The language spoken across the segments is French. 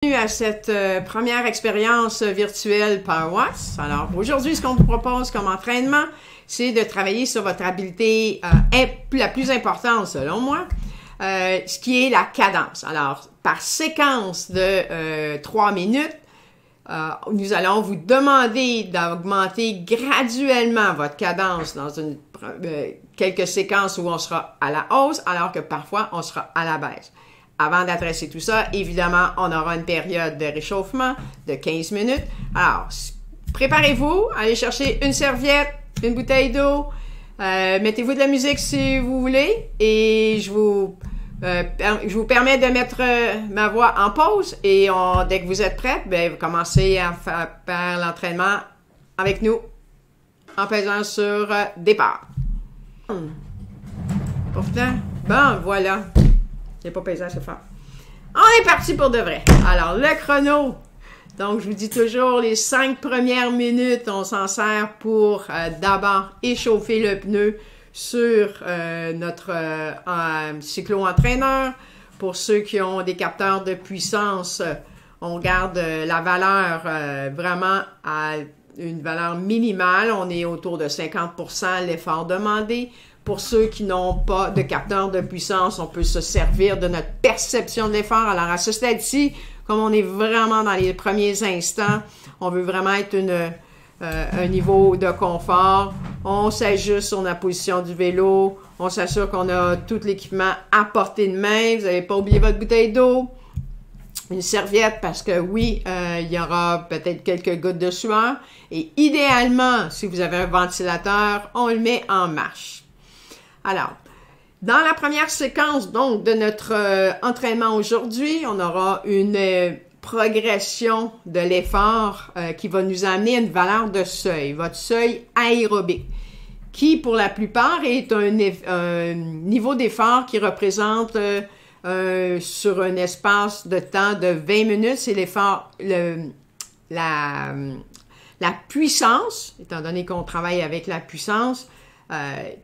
À cette première expérience virtuelle PowerWatts. Alors, aujourd'hui, ce qu'on vous propose comme entraînement, c'est de travailler sur votre habileté la plus importante, selon moi, ce qui est la cadence. Alors, par séquence de 3 minutes, nous allons vous demander d'augmenter graduellement votre cadence dans quelques séquences où on sera à la hausse, alors que parfois, on sera à la baisse. Avant d'adresser tout ça, évidemment, on aura une période de réchauffement de 15 minutes. Alors, préparez-vous, allez chercher une serviette, une bouteille d'eau, mettez-vous de la musique si vous voulez et je vous permets de mettre ma voix en pause et dès que vous êtes prête, vous commencez à faire l'entraînement avec nous en pesant sur départ. Pourtant, bon, voilà. J'ai pas pesé assez fort. On est parti pour de vrai. Alors, le chrono. Donc, je vous dis toujours, les 5 premières minutes, on s'en sert pour d'abord échauffer le pneu sur notre cyclo-entraîneur. Pour ceux qui ont des capteurs de puissance, on garde la valeur vraiment à une valeur minimale. On est autour de 50% l'effort demandé. Pour ceux qui n'ont pas de capteur de puissance, on peut se servir de notre perception de l'effort. Alors, à ce stade-ci, comme on est vraiment dans les premiers instants, on veut vraiment être un niveau de confort. On s'ajuste sur la position du vélo. On s'assure qu'on a tout l'équipement à portée de main. Vous n'avez pas oublié votre bouteille d'eau. Une serviette parce que oui, il y aura peut-être quelques gouttes de sueur. Et idéalement, si vous avez un ventilateur, on le met en marche. Alors, dans la première séquence donc de notre entraînement aujourd'hui, on aura une progression de l'effort qui va nous amener à une valeur de seuil, votre seuil aérobique, qui pour la plupart est un niveau d'effort qui représente sur un espace de temps de 20 minutes, c'est l'effort, la puissance, étant donné qu'on travaille avec la puissance,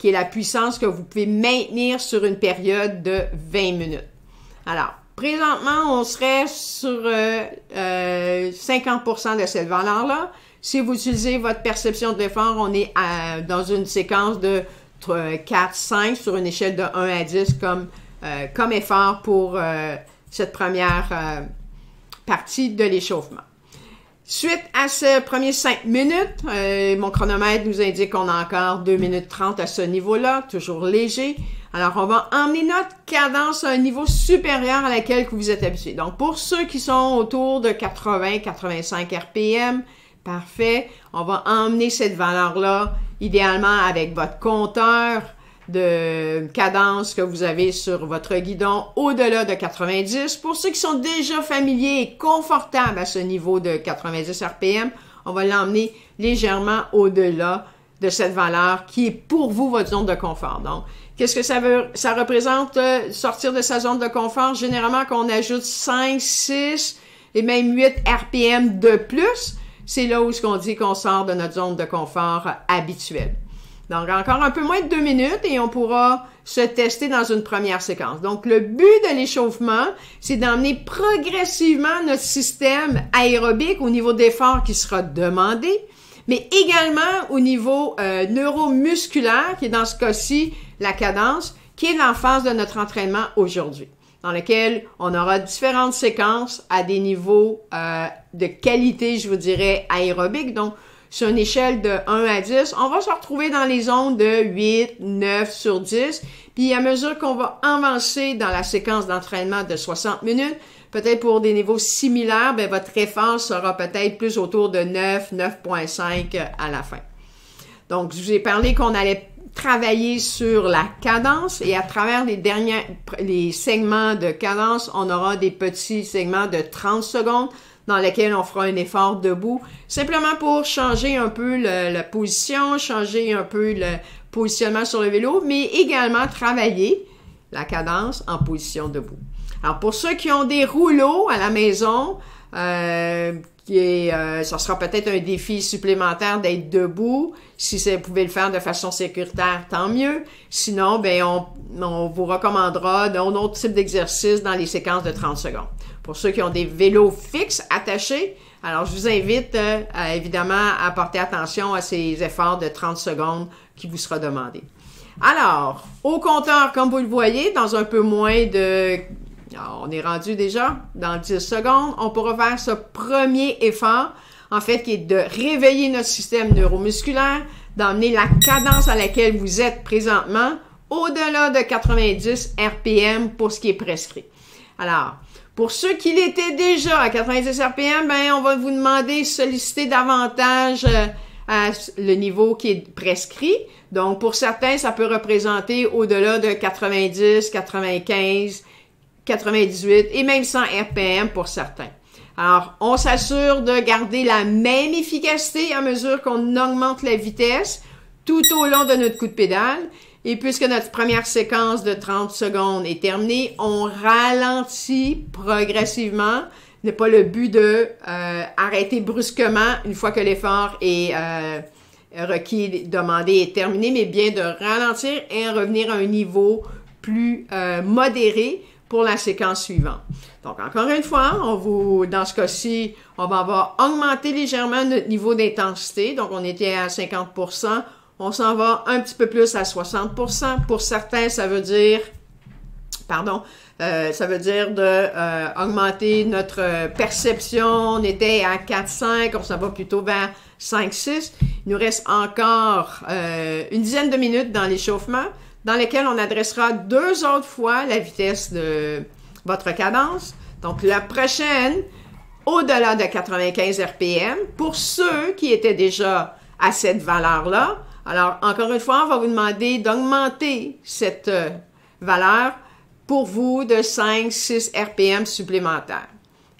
qui est la puissance que vous pouvez maintenir sur une période de 20 minutes. Alors, présentement, on serait sur 50% de cette valeur-là. Si vous utilisez votre perception de l'effort, on est dans une séquence de 4-5 sur une échelle de 1 à 10 comme effort pour cette première partie de l'échauffement. Suite à ces premiers 5 minutes, mon chronomètre nous indique qu'on a encore 2 minutes 30 à ce niveau-là, toujours léger. Alors, on va emmener notre cadence à un niveau supérieur à laquelle vous êtes habitué. Donc, pour ceux qui sont autour de 80-85 RPM, parfait. On va emmener cette valeur-là, idéalement avec votre compteur de cadence que vous avez sur votre guidon au-delà de 90. Pour ceux qui sont déjà familiers et confortables à ce niveau de 90 RPM, on va l'emmener légèrement au-delà de cette valeur qui est pour vous votre zone de confort. Donc, qu'est-ce que ça représente sortir de sa zone de confort? Généralement, qu'on ajoute 5, 6 et même 8 RPM de plus, c'est là où on dit qu'on sort de notre zone de confort habituelle. Donc, encore un peu moins de 2 minutes et on pourra se tester dans une première séquence. Donc, le but de l'échauffement, c'est d'emmener progressivement notre système aérobique au niveau d'effort qui sera demandé, mais également au niveau neuromusculaire, qui est dans ce cas-ci la cadence, qui est l'emphase de notre entraînement aujourd'hui, dans lequel on aura différentes séquences à des niveaux de qualité, je vous dirais, aérobique. Donc, sur une échelle de 1 à 10, on va se retrouver dans les zones de 8, 9 sur 10. Puis à mesure qu'on va avancer dans la séquence d'entraînement de 60 minutes, peut-être pour des niveaux similaires, votre effort sera peut-être plus autour de 9, 9.5 à la fin. Donc, je vous ai parlé qu'on allait travailler sur la cadence et à travers les segments de cadence, on aura des petits segments de 30 secondes dans lesquels on fera un effort debout, simplement pour changer un peu la position, changer un peu le positionnement sur le vélo, mais également travailler la cadence en position debout. Alors, pour ceux qui ont des rouleaux à la maison, ça sera peut-être un défi supplémentaire d'être debout. Si vous pouvez le faire de façon sécuritaire, tant mieux. Sinon, ben on vous recommandera un autre type d'exercice dans les séquences de 30 secondes. Pour ceux qui ont des vélos fixes attachés, alors je vous invite évidemment à porter attention à ces efforts de 30 secondes qui vous sera demandé. Alors, au compteur, comme vous le voyez, dans un peu moins de... on est rendu déjà dans 10 secondes. On pourra faire ce premier effort, en fait, qui est de réveiller notre système neuromusculaire, d'emmener la cadence à laquelle vous êtes présentement au-delà de 90 RPM pour ce qui est prescrit. Alors, pour ceux qui l'étaient déjà à 90 RPM, ben, on va vous demander de solliciter davantage à le niveau qui est prescrit. Donc, pour certains, ça peut représenter au-delà de 90, 95, 98 et même 100 RPM pour certains. Alors, on s'assure de garder la même efficacité à mesure qu'on augmente la vitesse tout au long de notre coup de pédale. Et puisque notre première séquence de 30 secondes est terminée, on ralentit progressivement. Ce n'est pas le but de arrêter brusquement une fois que l'effort est requis, demandé est terminé, mais bien de ralentir et revenir à un niveau plus modéré pour la séquence suivante. Donc, encore une fois, dans ce cas-ci, on va avoir augmenté légèrement notre niveau d'intensité. Donc, on était à 50%. On s'en va un petit peu plus à 60%. Pour certains, ça veut dire augmenter notre perception. On était à 4-5, on s'en va plutôt vers 5-6. Il nous reste encore une dizaine de minutes dans l'échauffement, dans lesquelles on adressera 2 autres fois la vitesse de votre cadence. Donc, la prochaine, au-delà de 95 RPM, pour ceux qui étaient déjà à cette valeur-là. Alors, encore une fois, on va vous demander d'augmenter cette valeur pour vous de 5-6 RPM supplémentaires.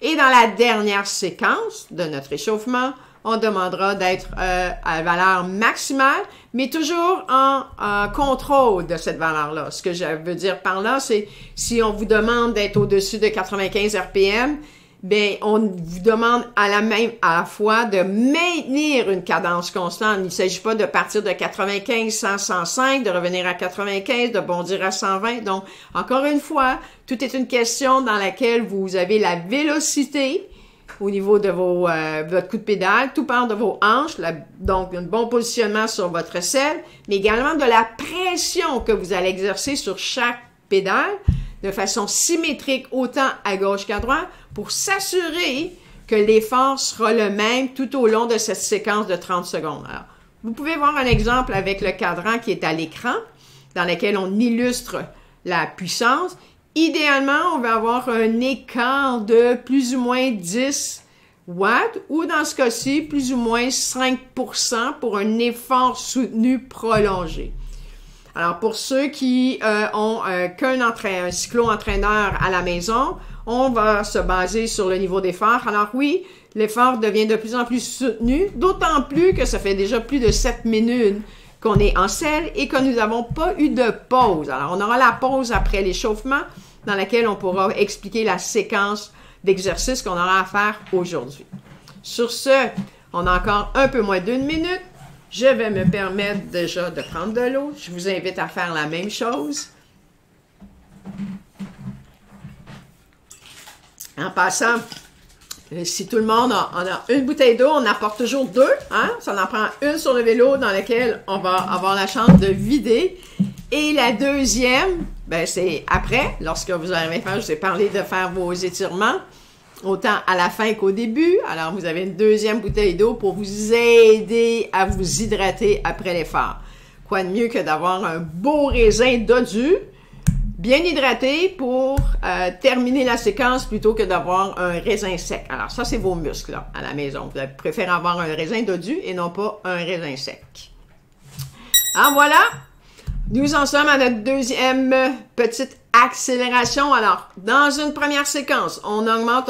Et dans la dernière séquence de notre échauffement, on demandera d'être à la valeur maximale, mais toujours en contrôle de cette valeur-là. Ce que je veux dire par là, c'est si on vous demande d'être au-dessus de 95 RPM, bien, on vous demande à la fois de maintenir une cadence constante. Il ne s'agit pas de partir de 95, 100, 105, de revenir à 95, de bondir à 120. Donc, encore une fois, tout est une question dans laquelle vous avez la vélocité au niveau de votre coup de pédale, tout part de vos hanches, donc un bon positionnement sur votre selle, mais également de la pression que vous allez exercer sur chaque pédale de façon symétrique autant à gauche qu'à droite pour s'assurer que l'effort sera le même tout au long de cette séquence de 30 secondes. Alors, vous pouvez voir un exemple avec le cadran qui est à l'écran, dans lequel on illustre la puissance. Idéalement, on va avoir un écart de plus ou moins 10 watts ou dans ce cas-ci, plus ou moins 5% pour un effort soutenu prolongé. Alors, pour ceux qui ont un cyclo-entraîneur à la maison, on va se baser sur le niveau d'effort. Alors oui, l'effort devient de plus en plus soutenu, d'autant plus que ça fait déjà plus de 7 minutes qu'on est en selle et que nous n'avons pas eu de pause. Alors, on aura la pause après l'échauffement dans laquelle on pourra expliquer la séquence d'exercices qu'on aura à faire aujourd'hui. Sur ce, on a encore un peu moins d'1 minute. Je vais me permettre déjà de prendre de l'eau. Je vous invite à faire la même chose. En passant, si tout le monde en a une bouteille d'eau, on apporte toujours 2. Hein? Ça en prend une sur le vélo dans laquelle on va avoir la chance de vider. Et la deuxième, ben c'est après, lorsque vous arrivez à faire, je vous ai parlé de faire vos étirements, autant à la fin qu'au début. Alors, vous avez une deuxième bouteille d'eau pour vous aider à vous hydrater après l'effort. Quoi de mieux que d'avoir un beau raisin dodu, bien hydraté pour terminer la séquence plutôt que d'avoir un raisin sec. Alors, ça, c'est vos muscles là, à la maison. Vous préférez avoir un raisin dodu et non pas un raisin sec. Alors, voilà! Nous en sommes à notre deuxième petite accélération. Alors, dans une première séquence, on augmente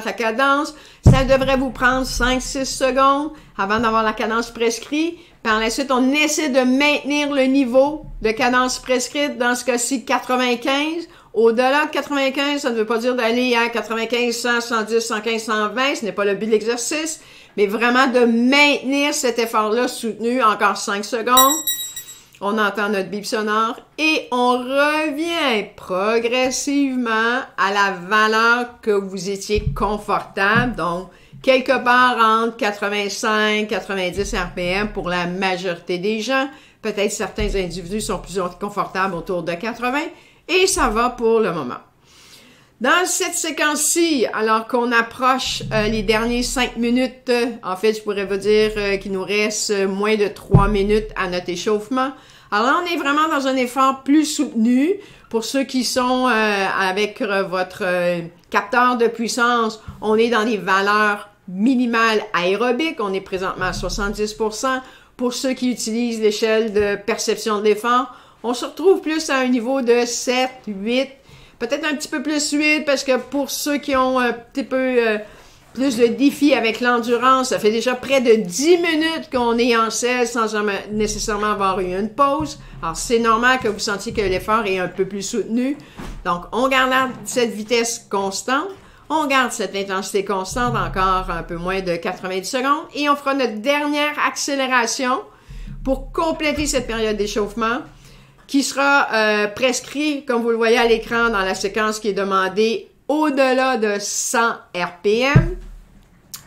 la cadence. Ça devrait vous prendre 5-6 secondes avant d'avoir la cadence prescrite. Par la suite, on essaie de maintenir le niveau de cadence prescrite, dans ce cas-ci 95. Au-delà de 95, ça ne veut pas dire d'aller à 95, 100, 110, 115, 120. Ce n'est pas le but de l'exercice, mais vraiment de maintenir cet effort-là soutenu encore 5 secondes. On entend notre bip sonore et on revient progressivement à la valeur que vous étiez confortable. Donc, quelque part entre 85 90 RPM pour la majorité des gens. Peut-être certains individus sont plus confortables autour de 80 et ça va pour le moment. Dans cette séquence-ci, alors qu'on approche les derniers 5 minutes, en fait, je pourrais vous dire qu'il nous reste moins de 3 minutes à notre échauffement. Alors là, on est vraiment dans un effort plus soutenu. Pour ceux qui sont avec votre capteur de puissance, on est dans des valeurs minimales aérobiques. On est présentement à 70%. Pour ceux qui utilisent l'échelle de perception de l'effort, on se retrouve plus à un niveau de 7, 8, peut-être un petit peu plus 8, parce que pour ceux qui ont un petit peu plus de défis avec l'endurance, ça fait déjà près de 10 minutes qu'on est en selle sans jamais nécessairement avoir eu une pause. Alors, c'est normal que vous sentiez que l'effort est un peu plus soutenu. Donc, on garde cette vitesse constante. On garde cette intensité constante encore un peu moins de 90 secondes et on fera notre dernière accélération pour compléter cette période d'échauffement qui sera prescrit, comme vous le voyez à l'écran, dans la séquence qui est demandée au-delà de 100 RPM.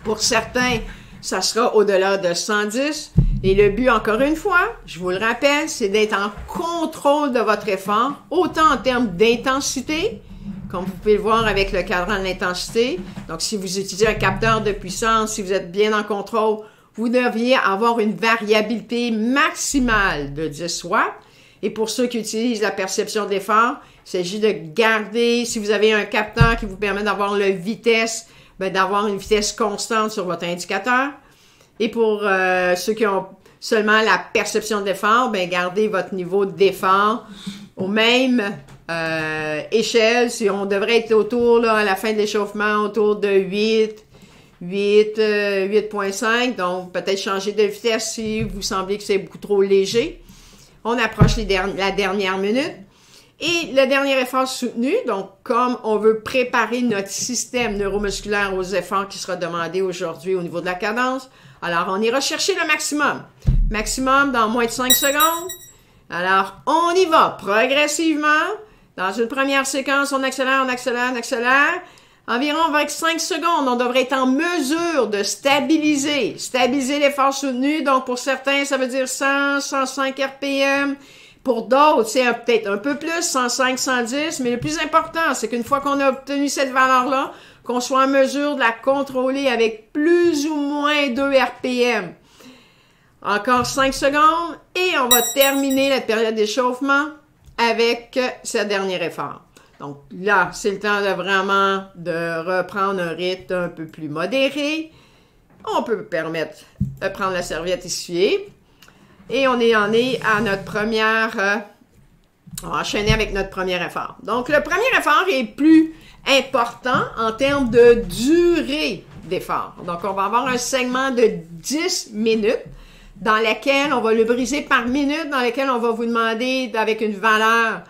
Pour certains, ça sera au-delà de 110. Et le but, encore une fois, je vous le rappelle, c'est d'être en contrôle de votre effort, autant en termes d'intensité, comme vous pouvez le voir avec le cadran de l'intensité. Donc, si vous utilisez un capteur de puissance, si vous êtes bien en contrôle, vous devriez avoir une variabilité maximale de 10 watts. Et pour ceux qui utilisent la perception d'effort, il s'agit de garder, si vous avez un capteur qui vous permet d'avoir la vitesse, d'avoir une vitesse constante sur votre indicateur. Et pour ceux qui ont seulement la perception d'effort, gardez votre niveau d'effort au même échelle. Si on devrait être autour, là, à la fin de l'échauffement, autour de 8.5. Donc, peut-être changer de vitesse si vous semblez que c'est beaucoup trop léger. On approche la dernière minute. Et le dernier effort soutenu, donc comme on veut préparer notre système neuromusculaire aux efforts qui sera demandé aujourd'hui au niveau de la cadence, alors on ira chercher le maximum. Maximum dans moins de 5 secondes. Alors, on y va progressivement. Dans une première séquence, on accélère, on accélère, on accélère. Environ 25 secondes, on devrait être en mesure de stabiliser l'effort soutenu. Donc, pour certains, ça veut dire 100, 105 RPM. Pour d'autres, c'est peut-être un peu plus, 105, 110. Mais le plus important, c'est qu'une fois qu'on a obtenu cette valeur-là, qu'on soit en mesure de la contrôler avec plus ou moins 2 RPM. Encore 5 secondes et on va terminer la période d'échauffement avec ce dernier effort. Donc là, c'est le temps de vraiment de reprendre un rythme un peu plus modéré. On peut permettre de prendre la serviette essuyée. Et on est à notre première... on va enchaîner avec notre premier effort. Donc, le premier effort est plus important en termes de durée d'effort. Donc, on va avoir un segment de 10 minutes dans lequel on va le briser par minute, dans lequel on va vous demander avec une valeur,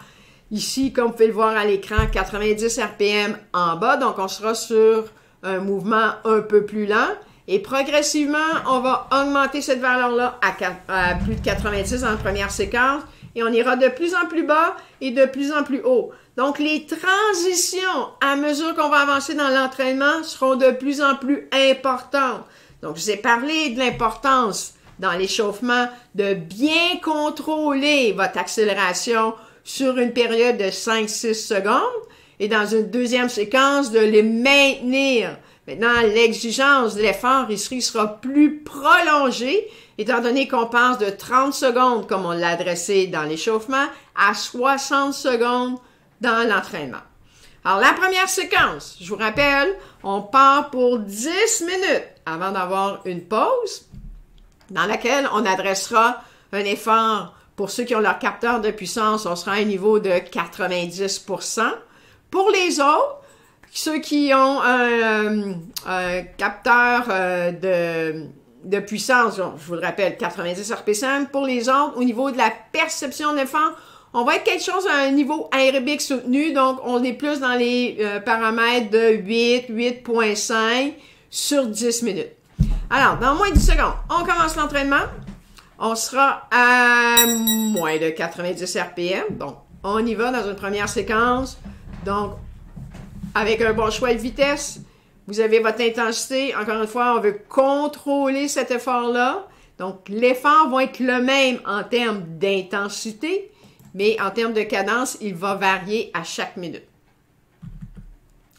ici, comme vous pouvez le voir à l'écran, 90 RPM en bas. Donc, on sera sur un mouvement un peu plus lent. Et progressivement, on va augmenter cette valeur-là à plus de 90 dans la première séquence. Et on ira de plus en plus bas et de plus en plus haut. Donc, les transitions, à mesure qu'on va avancer dans l'entraînement, seront de plus en plus importantes. Donc, je vous ai parlé de l'importance dans l'échauffement de bien contrôler votre accélération sur une période de 5-6 secondes. Et dans une deuxième séquence, de les maintenir. Maintenant, l'exigence de l'effort ici sera plus prolongée, étant donné qu'on passe de 30 secondes, comme on l'a adressé dans l'échauffement, à 60 secondes dans l'entraînement. Alors, la première séquence, je vous rappelle, on part pour 10 minutes avant d'avoir une pause, dans laquelle on adressera un effort. Pour ceux qui ont leur capteur de puissance, on sera à un niveau de 90%. Pour les autres, ceux qui ont un capteur de puissance, je vous le rappelle, 90 RPM. Pour les autres, au niveau de la perception d'effort, On va être quelque chose à un niveau aérobique soutenu, donc on est plus dans les paramètres de 8, 8.5 sur 10 minutes. Alors, dans moins de 10 secondes, on commence l'entraînement. On sera à moins de 90 RPM. Donc, on y va dans une première séquence. Donc, avec un bon choix de vitesse, vous avez votre intensité. Encore une fois, on veut contrôler cet effort-là. Donc, l'effort va être le même en termes d'intensité, mais en termes de cadence, il va varier à chaque minute.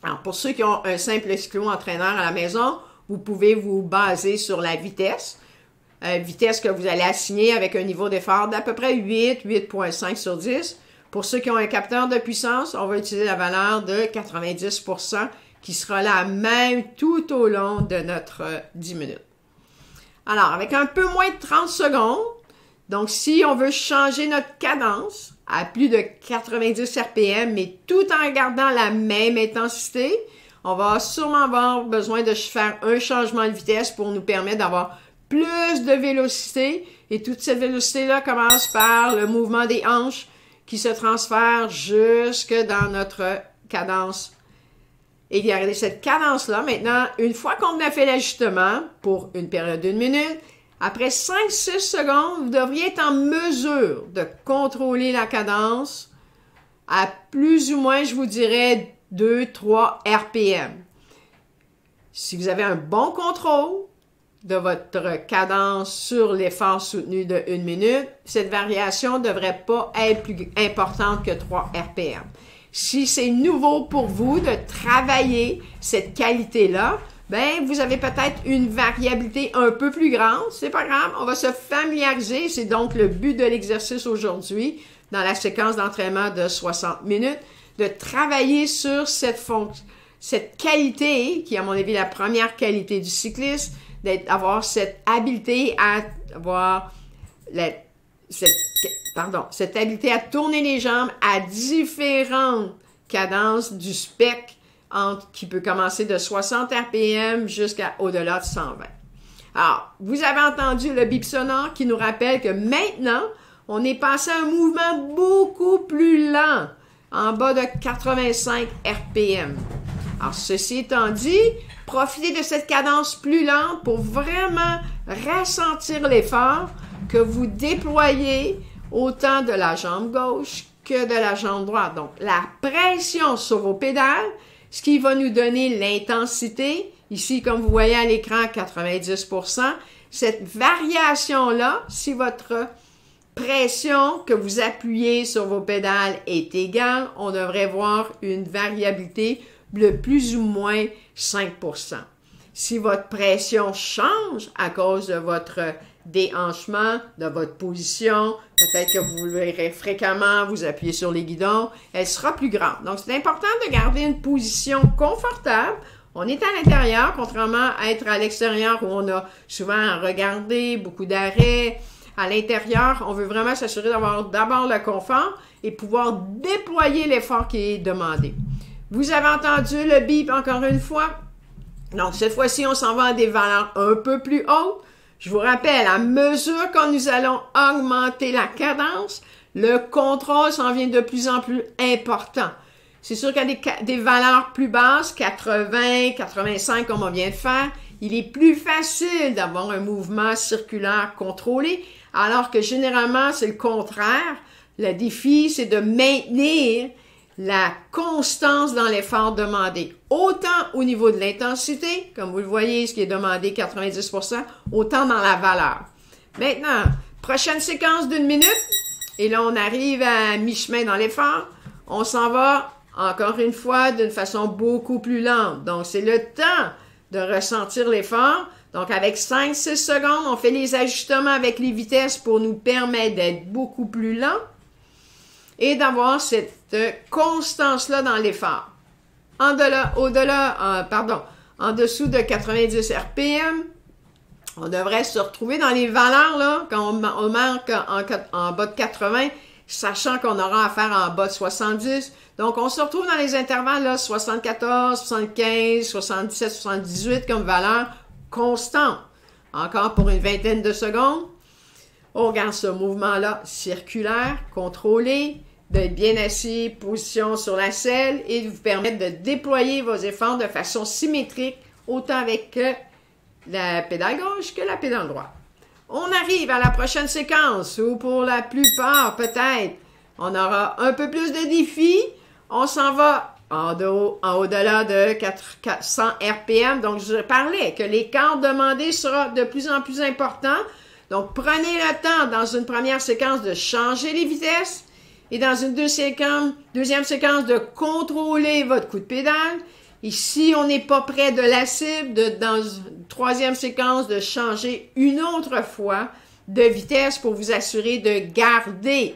Alors, pour ceux qui ont un simple cyclo-entraîneur à la maison, vous pouvez vous baser sur la vitesse. Vitesse que vous allez assigner avec un niveau d'effort d'à peu près 8, 8.5 sur 10. Pour ceux qui ont un capteur de puissance, on va utiliser la valeur de 90% qui sera la même tout au long de notre 10 minutes. Alors, avec un peu moins de 30 secondes, donc si on veut changer notre cadence à plus de 90 RPM, mais tout en gardant la même intensité, on va sûrement avoir besoin de faire un changement de vitesse pour nous permettre d'avoir plus de vélocité. Et toute cette vélocité-là commence par le mouvement des hanches qui se transfère jusque dans notre cadence. Et regardez cette cadence-là, maintenant, une fois qu'on a fait l'ajustement pour une période d'1 minute, après 5-6 secondes, vous devriez être en mesure de contrôler la cadence à plus ou moins, je vous dirais, 2-3 RPM. Si vous avez un bon contrôle de votre cadence sur l'effort soutenu de 1 minute, cette variation ne devrait pas être plus importante que 3 RPM. Si c'est nouveau pour vous de travailler cette qualité-là, ben vous avez peut-être une variabilité un peu plus grande. C'est pas grave, on va se familiariser. C'est donc le but de l'exercice aujourd'hui, dans la séquence d'entraînement de 60 minutes, de travailler sur cette qualité, qui est à mon avis la première qualité du cycliste, d'avoir cette habileté à avoir cette habileté à tourner les jambes à différentes cadences du spectre qui peut commencer de 60 RPM jusqu'à au-delà de 120. Alors, vous avez entendu le bip sonore qui nous rappelle que maintenant, on est passé à un mouvement beaucoup plus lent, en bas de 85 RPM. Alors, ceci étant dit, profitez de cette cadence plus lente pour vraiment ressentir l'effort que vous déployez autant de la jambe gauche que de la jambe droite. Donc, la pression sur vos pédales, ce qui va nous donner l'intensité, ici, comme vous voyez à l'écran, 90%. Cette variation-là, si votre pression que vous appuyez sur vos pédales est égale, on devrait voir une variabilité de plus ou moins 5%. Si votre pression change à cause de votre déhanchement, de votre position, peut-être que vous verrez fréquemment vous appuyer sur les guidons, elle sera plus grande. Donc, c'est important de garder une position confortable. On est à l'intérieur, contrairement à être à l'extérieur où on a souvent à regarder, beaucoup d'arrêts. À l'intérieur, on veut vraiment s'assurer d'avoir d'abord le confort et pouvoir déployer l'effort qui est demandé. Vous avez entendu le bip encore une fois. Donc, cette fois-ci, on s'en va à des valeurs un peu plus hautes. Je vous rappelle, à mesure que nous allons augmenter la cadence, le contrôle s'en vient de plus en plus important. C'est sûr qu'à des valeurs plus basses, 80, 85 comme on vient de faire, il est plus facile d'avoir un mouvement circulaire contrôlé, alors que généralement, c'est le contraire. Le défi, c'est de maintenir la constance dans l'effort demandé, autant au niveau de l'intensité, comme vous le voyez, ce qui est demandé 90%, autant dans la valeur. Maintenant, prochaine séquence d'1 minute, et là on arrive à mi-chemin dans l'effort, on s'en va encore une fois d'une façon beaucoup plus lente. Donc c'est le temps de ressentir l'effort. Donc avec 5-6 secondes, on fait les ajustements avec les vitesses pour nous permettre d'être beaucoup plus lent et d'avoir cette constance-là dans l'effort. En dessous de 90 RPM, on devrait se retrouver dans les valeurs, là, quand on marque en bas de 80, sachant qu'on aura à faire en bas de 70. Donc, on se retrouve dans les intervalles, là, 74, 75, 77, 78 comme valeur constante. Encore pour une vingtaine de secondes. On regarde ce mouvement-là circulaire, contrôlé, d'être bien assis, position sur la selle et de vous permettre de déployer vos efforts de façon symétrique, autant avec la pédale gauche que la pédale droite. On arrive à la prochaine séquence où pour la plupart, peut-être, on aura un peu plus de défis. On s'en va au-delà de 400 RPM. Donc, je parlais que l'écart demandé sera de plus en plus important. Donc, prenez le temps dans une première séquence de changer les vitesses et dans une deuxième séquence de contrôler votre coup de pédale. Et si on n'est pas près de la cible, dans une troisième séquence, de changer une autre fois de vitesse pour vous assurer de garder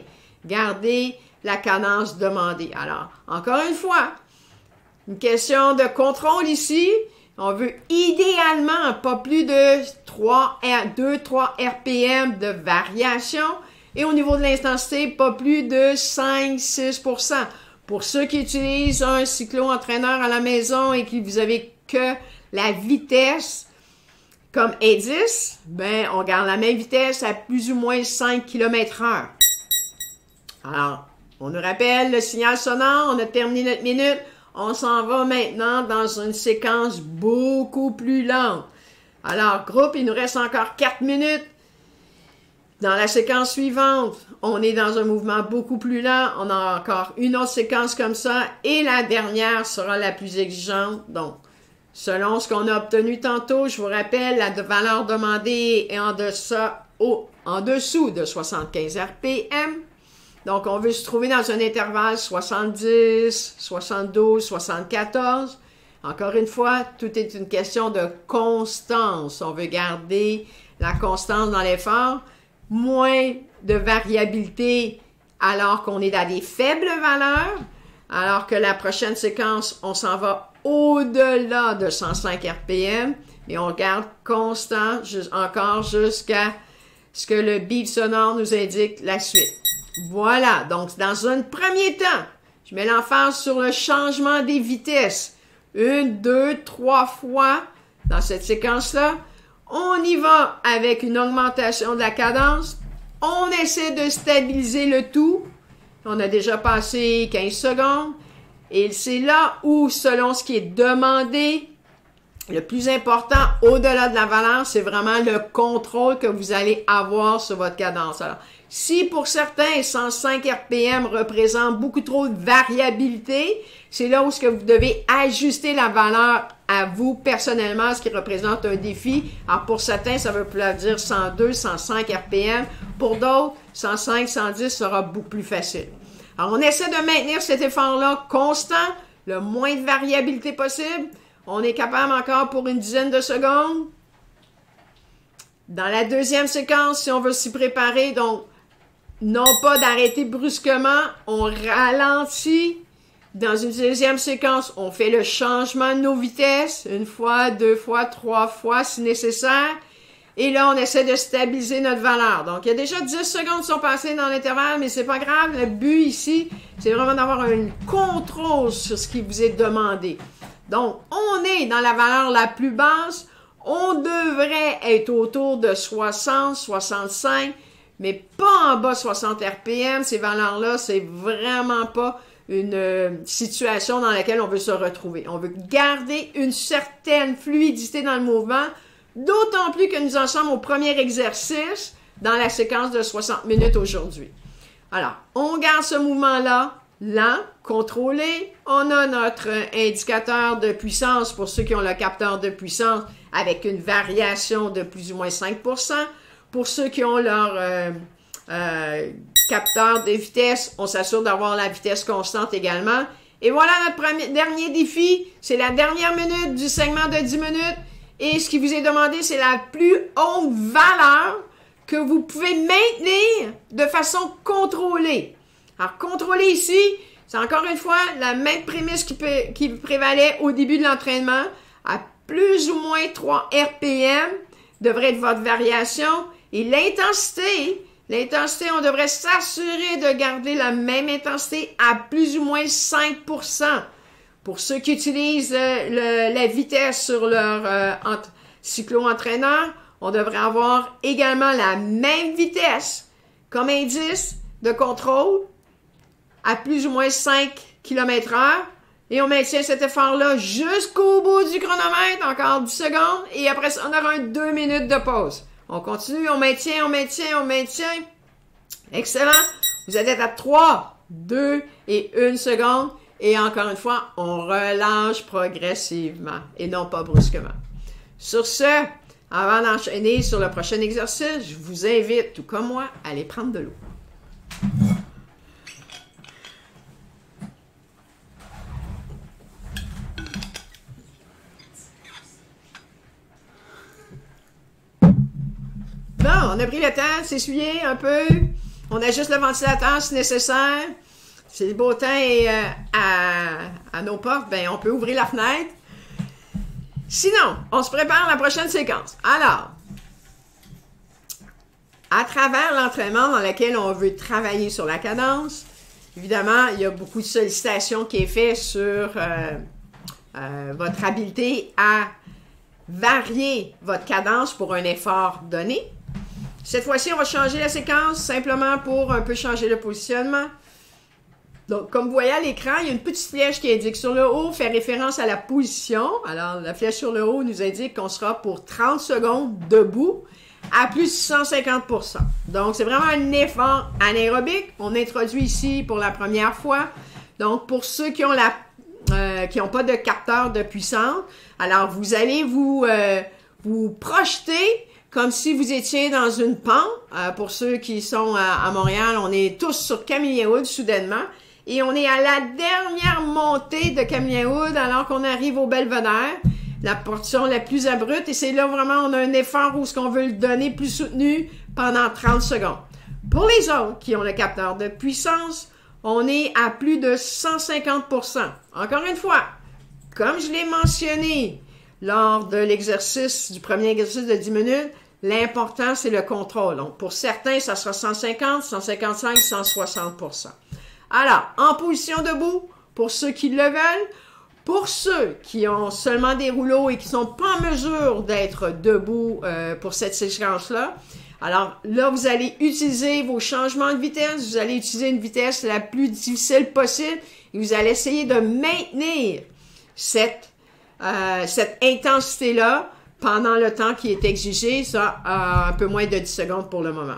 la cadence demandée. Alors, encore une fois, une question de contrôle ici. On veut idéalement pas plus de 2-3 RPM de variation. Et au niveau de l'intensité, pas plus de 5-6%. Pour ceux qui utilisent un cyclo-entraîneur à la maison et que vous avez que la vitesse comme indice, ben, on garde la même vitesse à plus ou moins 5 km/h. Alors, on nous rappelle le signal sonore, on a terminé notre minute. On s'en va maintenant dans une séquence beaucoup plus lente. Alors, groupe, il nous reste encore 4 minutes. Dans la séquence suivante, on est dans un mouvement beaucoup plus lent. On a encore une autre séquence comme ça. Et la dernière sera la plus exigeante. Donc, selon ce qu'on a obtenu tantôt, je vous rappelle, la valeur demandée est en dessous de 75 RPM. Donc, on veut se trouver dans un intervalle 70, 72, 74. Encore une fois, tout est une question de constance. On veut garder la constance dans l'effort. Moins de variabilité alors qu'on est dans des faibles valeurs, alors que la prochaine séquence, on s'en va au-delà de 105 RPM et on garde constant encore jusqu'à ce que le bip sonore nous indique la suite. Voilà, donc dans un premier temps, je mets l'emphase sur le changement des vitesses. 1, 2, 3 fois dans cette séquence-là. On y va avec une augmentation de la cadence. On essaie de stabiliser le tout. On a déjà passé 15 secondes. Et c'est là où, selon ce qui est demandé, le plus important, au-delà de la valeur, c'est vraiment le contrôle que vous allez avoir sur votre cadence. Alors, si pour certains, 105 RPM représente beaucoup trop de variabilité, c'est là où ce que vous devez ajuster la valeur à vous personnellement, ce qui représente un défi. Alors pour certains, ça veut dire 102, 105 RPM. Pour d'autres, 105, 110 sera beaucoup plus facile. Alors on essaie de maintenir cet effort-là constant, le moins de variabilité possible. On est capable encore pour une dizaine de secondes. Dans la deuxième séquence, si on veut s'y préparer, donc non pas d'arrêter brusquement, on ralentit. Dans une deuxième séquence, on fait le changement de nos vitesses, 1 fois, 2 fois, 3 fois si nécessaire. Et là, on essaie de stabiliser notre valeur. Donc, il y a déjà 10 secondes qui sont passées dans l'intervalle, mais c'est pas grave. Le but ici, c'est vraiment d'avoir un contrôle sur ce qui vous est demandé. Donc, on est dans la valeur la plus basse. On devrait être autour de 60, 65, mais pas en bas de 60 RPM. Ces valeurs-là, c'est vraiment pas une situation dans laquelle on veut se retrouver. On veut garder une certaine fluidité dans le mouvement, d'autant plus que nous en sommes au premier exercice dans la séquence de 60 minutes aujourd'hui. Alors, on garde ce mouvement-là lent, contrôlé. On a notre indicateur de puissance pour ceux qui ont le capteur de puissance avec une variation de plus ou moins 5%. Pour ceux qui ont leur capteur de vitesse, on s'assure d'avoir la vitesse constante également. Et voilà notre dernier défi. C'est la dernière minute du segment de 10 minutes. Et ce qui vous est demandé, c'est la plus haute valeur que vous pouvez maintenir de façon contrôlée. Alors, contrôler ici, c'est encore une fois la même prémisse qui prévalait au début de l'entraînement. À plus ou moins 3 RPM devrait être votre variation. Et l'intensité, on devrait s'assurer de garder la même intensité à plus ou moins 5%. Pour ceux qui utilisent la vitesse sur leur cyclo-entraîneur, on devrait avoir également la même vitesse comme indice de contrôle à plus ou moins 5 km/h. Et on maintient cet effort-là jusqu'au bout du chronomètre, encore 10 secondes. Et après ça, on aura 2 minutes de pause. On continue, on maintient. Excellent. Vous allez être à 3, 2 et 1 seconde. Et encore une fois, on relâche progressivement et non pas brusquement. Sur ce, avant d'enchaîner sur le prochain exercice, je vous invite, tout comme moi, à aller prendre de l'eau. Bon, on a pris le temps de s'essuyer un peu. On ajuste le ventilateur si nécessaire. Si le beau temps est à nos portes, ben on peut ouvrir la fenêtre. Sinon, on se prépare à la prochaine séquence. Alors, à travers l'entraînement dans lequel on veut travailler sur la cadence, évidemment, il y a beaucoup de sollicitations qui est fait sur votre habileté à varier votre cadence pour un effort donné. Cette fois-ci, on va changer la séquence simplement pour un peu changer le positionnement. Donc, comme vous voyez à l'écran, il y a une petite flèche qui indique sur le haut, fait référence à la position. Alors, la flèche sur le haut nous indique qu'on sera pour 30 secondes debout à plus de 150%. Donc, c'est vraiment un effort anaérobique. On introduit ici pour la première fois. Donc, pour ceux qui ont pas de capteur de puissance, alors vous allez vous projeter comme si vous étiez dans une pente. Pour ceux qui sont à Montréal, on est tous sur Camillien-Wood soudainement. Et on est à la dernière montée de Camillien-Wood alors qu'on arrive au Belvédère, la portion la plus abrupte. Et c'est là vraiment, on a un effort où ce qu'on veut le donner plus soutenu pendant 30 secondes. Pour les autres qui ont le capteur de puissance, on est à plus de 150%. Encore une fois, comme je l'ai mentionné lors de l'exercice, du premier exercice de 10 minutes, l'important, c'est le contrôle. Donc, pour certains, ça sera 150, 155, 160%. Alors, en position debout, pour ceux qui le veulent, pour ceux qui ont seulement des rouleaux et qui ne sont pas en mesure d'être debout pour cette séquence-là, alors là, vous allez utiliser vos changements de vitesse, vous allez utiliser une vitesse la plus difficile possible et vous allez essayer de maintenir cette intensité-là pendant le temps qui est exigé, ça, un peu moins de 10 secondes pour le moment.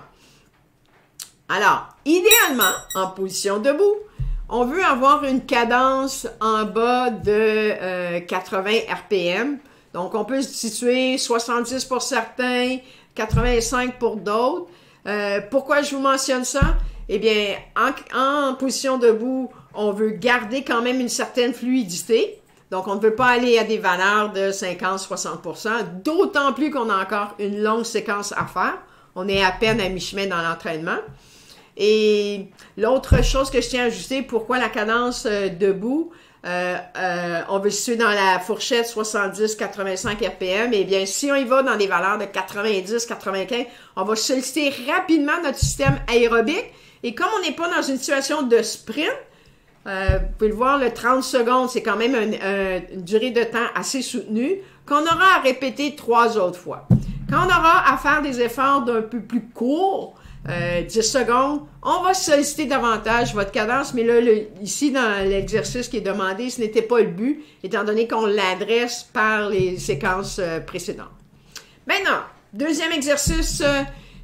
Alors, idéalement, en position debout, on veut avoir une cadence en bas de 80 RPM. Donc, on peut se situer 70 pour certains, 85 pour d'autres. Pourquoi je vous mentionne ça? Eh bien, en position debout, on veut garder quand même une certaine fluidité. Donc, on ne veut pas aller à des valeurs de 50-60%, d'autant plus qu'on a encore une longue séquence à faire. On est à peine à mi-chemin dans l'entraînement. Et l'autre chose que je tiens à ajouter, pourquoi la cadence debout, on veut se situer dans la fourchette 70-85 RPM, eh bien, si on y va dans des valeurs de 90-95, on va solliciter rapidement notre système aérobique. Et comme on n'est pas dans une situation de sprint, vous pouvez le voir, le 30 secondes, c'est quand même une durée de temps assez soutenue qu'on aura à répéter 3 autres fois. Quand on aura à faire des efforts d'un peu plus courts, 10 secondes, on va solliciter davantage votre cadence, mais là, ici, dans l'exercice qui est demandé, ce n'était pas le but, étant donné qu'on l'adresse par les séquences précédentes. Maintenant, deuxième exercice,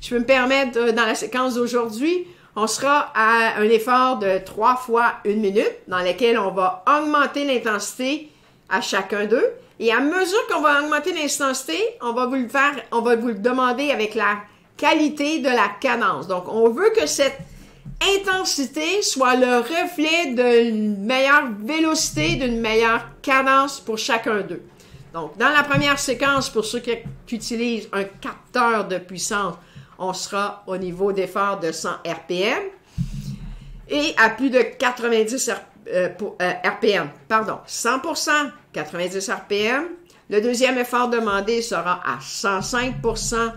je peux me permettre, dans la séquence d'aujourd'hui, on sera à un effort de 3 fois 1 minute, dans lequel on va augmenter l'intensité à chacun d'eux. Et à mesure qu'on va augmenter l'intensité, on va vous le demander avec la qualité de la cadence. Donc, on veut que cette intensité soit le reflet d'une meilleure vélocité, d'une meilleure cadence pour chacun d'eux. Donc, dans la première séquence, pour ceux qui utilisent un capteur de puissance, on sera au niveau d'effort de 100 RPM et à plus de 90 RPM. Pardon, 100%, 90 RPM. Le deuxième effort demandé sera à 105%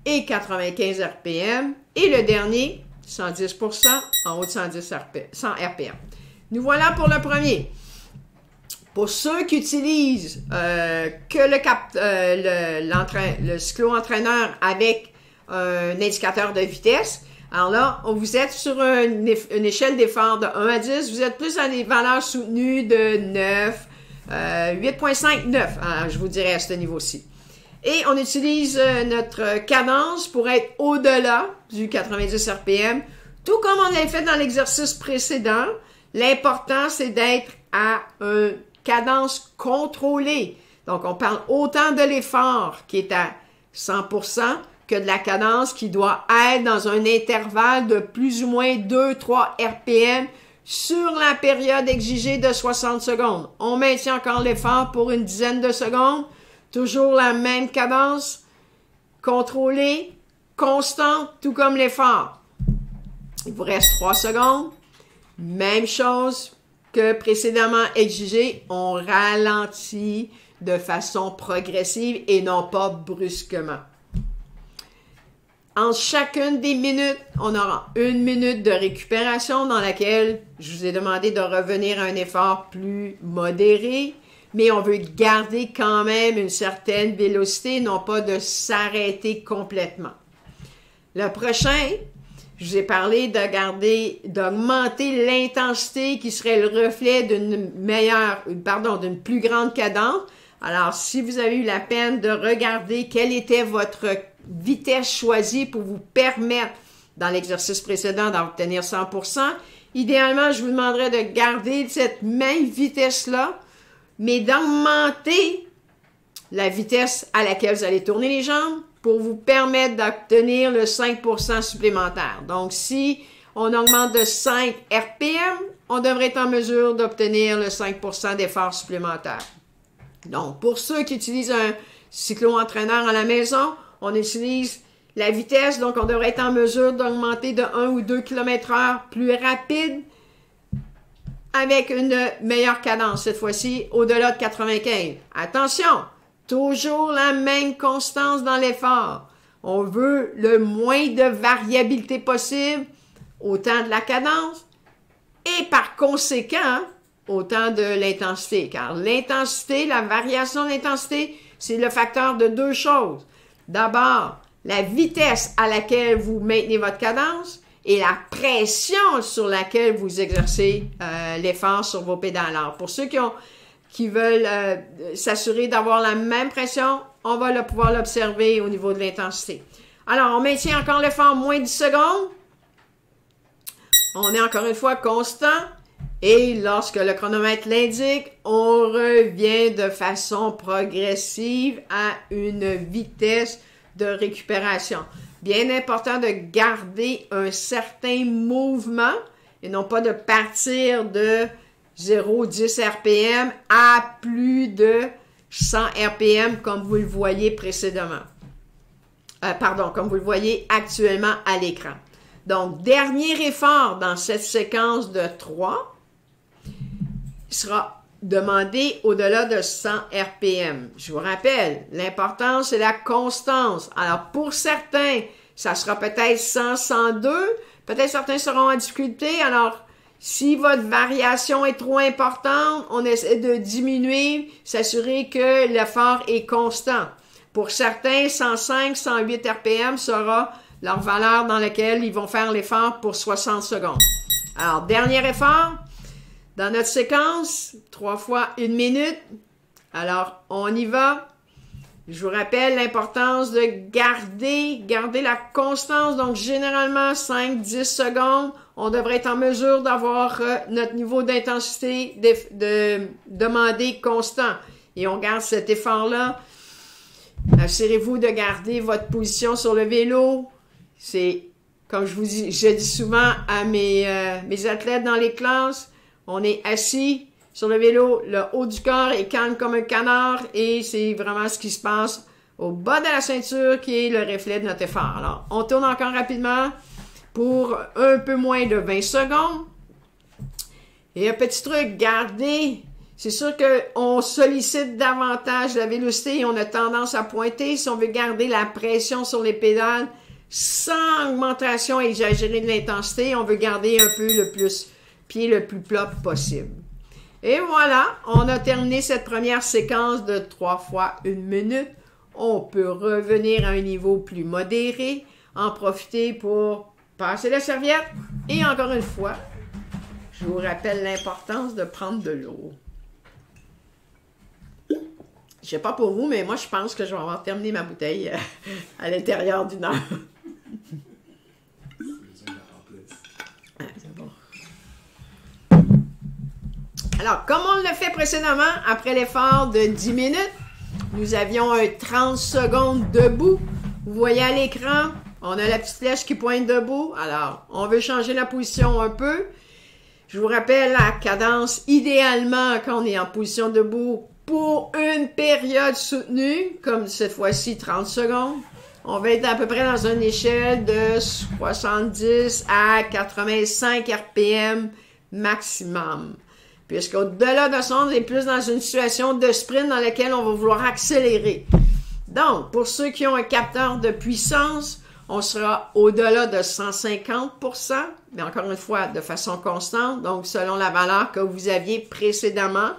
et 95 RPM. Et le dernier, 110% en haut de 100 RPM. Nous voilà pour le premier. Pour ceux qui utilisent que le cyclo-entraîneur avec un indicateur de vitesse, alors là, vous êtes sur une échelle d'effort de 1 à 10, vous êtes plus dans des valeurs soutenues de 9, 8.5, 9, je vous dirais à ce niveau-ci. Et on utilise notre cadence pour être au-delà du 90 RPM, tout comme on l'avait fait dans l'exercice précédent. L'important, c'est d'être à une cadence contrôlée. Donc, on parle autant de l'effort qui est à 100% que de la cadence qui doit être dans un intervalle de plus ou moins 2-3 RPM sur la période exigée de 60 secondes. On maintient encore l'effort pour une dizaine de secondes. Toujours la même cadence, contrôlée, constante, tout comme l'effort. Il vous reste 3 secondes. Même chose que précédemment exigé, on ralentit de façon progressive et non pas brusquement. En chacune des minutes, on aura 1 minute de récupération dans laquelle je vous ai demandé de revenir à un effort plus modéré, mais on veut garder quand même une certaine vélocité, non pas de s'arrêter complètement. Le prochain, je vous ai parlé d'augmenter l'intensité qui serait le reflet d'une plus grande cadence. Alors, si vous avez eu la peine de regarder quelle était votre vitesse choisie pour vous permettre, dans l'exercice précédent, d'obtenir 100%, idéalement, je vous demanderais de garder cette même vitesse-là, mais d'augmenter la vitesse à laquelle vous allez tourner les jambes pour vous permettre d'obtenir le 5% supplémentaire. Donc, si on augmente de 5 RPM, on devrait être en mesure d'obtenir le 5% d'effort supplémentaire. Donc, pour ceux qui utilisent un cyclo-entraîneur à la maison, on utilise la vitesse, donc on devrait être en mesure d'augmenter de 1 ou 2 km/h plus rapide avec une meilleure cadence, cette fois-ci au-delà de 95. Attention, toujours la même constance dans l'effort. On veut le moins de variabilité possible, autant de la cadence et par conséquent, autant de l'intensité. Car l'intensité, la variation d'intensité, c'est le facteur de 2 choses. D'abord, la vitesse à laquelle vous maintenez votre cadence et la pression sur laquelle vous exercez l'effort sur vos pédales. Alors, pour ceux qui veulent s'assurer d'avoir la même pression, on va pouvoir l'observer au niveau de l'intensité. Alors, on maintient encore l'effort moins de 10 secondes. On est encore une fois constant. Et lorsque le chronomètre l'indique, on revient de façon progressive à une vitesse de récupération. Bien important de garder un certain mouvement et non pas de partir de 0,10 RPM à plus de 100 RPM comme vous le voyez précédemment. Comme vous le voyez actuellement à l'écran. Donc, dernier effort dans cette séquence de 3 sera demandé au-delà de 100 RPM. Je vous rappelle, l'important, c'est la constance. Alors, pour certains, ça sera peut-être 100, 102. Peut-être certains seront en difficulté. Alors, si votre variation est trop importante, on essaie de diminuer, s'assurer que l'effort est constant. Pour certains, 105, 108 RPM sera leur valeur dans laquelle ils vont faire l'effort pour 60 secondes. Alors, dernier effort. Dans notre séquence, 3 fois 1 minute. Alors, on y va. Je vous rappelle l'importance de garder la constance. Donc, généralement, 5-10 secondes, on devrait être en mesure d'avoir notre niveau d'intensité demandé constant. Et on garde cet effort-là. Assurez-vous de garder votre position sur le vélo. C'est, comme je dis souvent à mes athlètes dans les classes, on est assis sur le vélo, le haut du corps est calme comme un canard et c'est vraiment ce qui se passe au bas de la ceinture qui est le reflet de notre effort. Alors, on tourne encore rapidement pour un peu moins de 20 secondes. Et un petit truc, gardez, c'est sûr qu'on sollicite davantage la vélocité et on a tendance à pointer. Si on veut garder la pression sur les pédales sans augmentation exagérée de l'intensité, on veut garder un peu le plus plat possible. Et voilà, on a terminé cette première séquence de 3 fois 1 minute. On peut revenir à un niveau plus modéré, en profiter pour passer la serviette. Et encore une fois, je vous rappelle l'importance de prendre de l'eau. Je sais pas pour vous, mais moi, je pense que je vais avoir terminé ma bouteille à l'intérieur d'une heure. C'est bon. Alors, comme on l'a fait précédemment, après l'effort de 10 minutes, nous avions un 30 secondes debout. Vous voyez à l'écran, on a la petite flèche qui pointe debout. Alors, on veut changer la position un peu. Je vous rappelle la cadence idéalement quand on est en position debout pour une période soutenue, comme cette fois-ci 30 secondes. On va être à peu près dans une échelle de 70 à 85 RPM maximum. Puisqu'au-delà de ça, on est plus dans une situation de sprint dans laquelle on va vouloir accélérer. Donc, pour ceux qui ont un capteur de puissance, on sera au-delà de 150%, mais encore une fois, de façon constante, donc selon la valeur que vous aviez précédemment.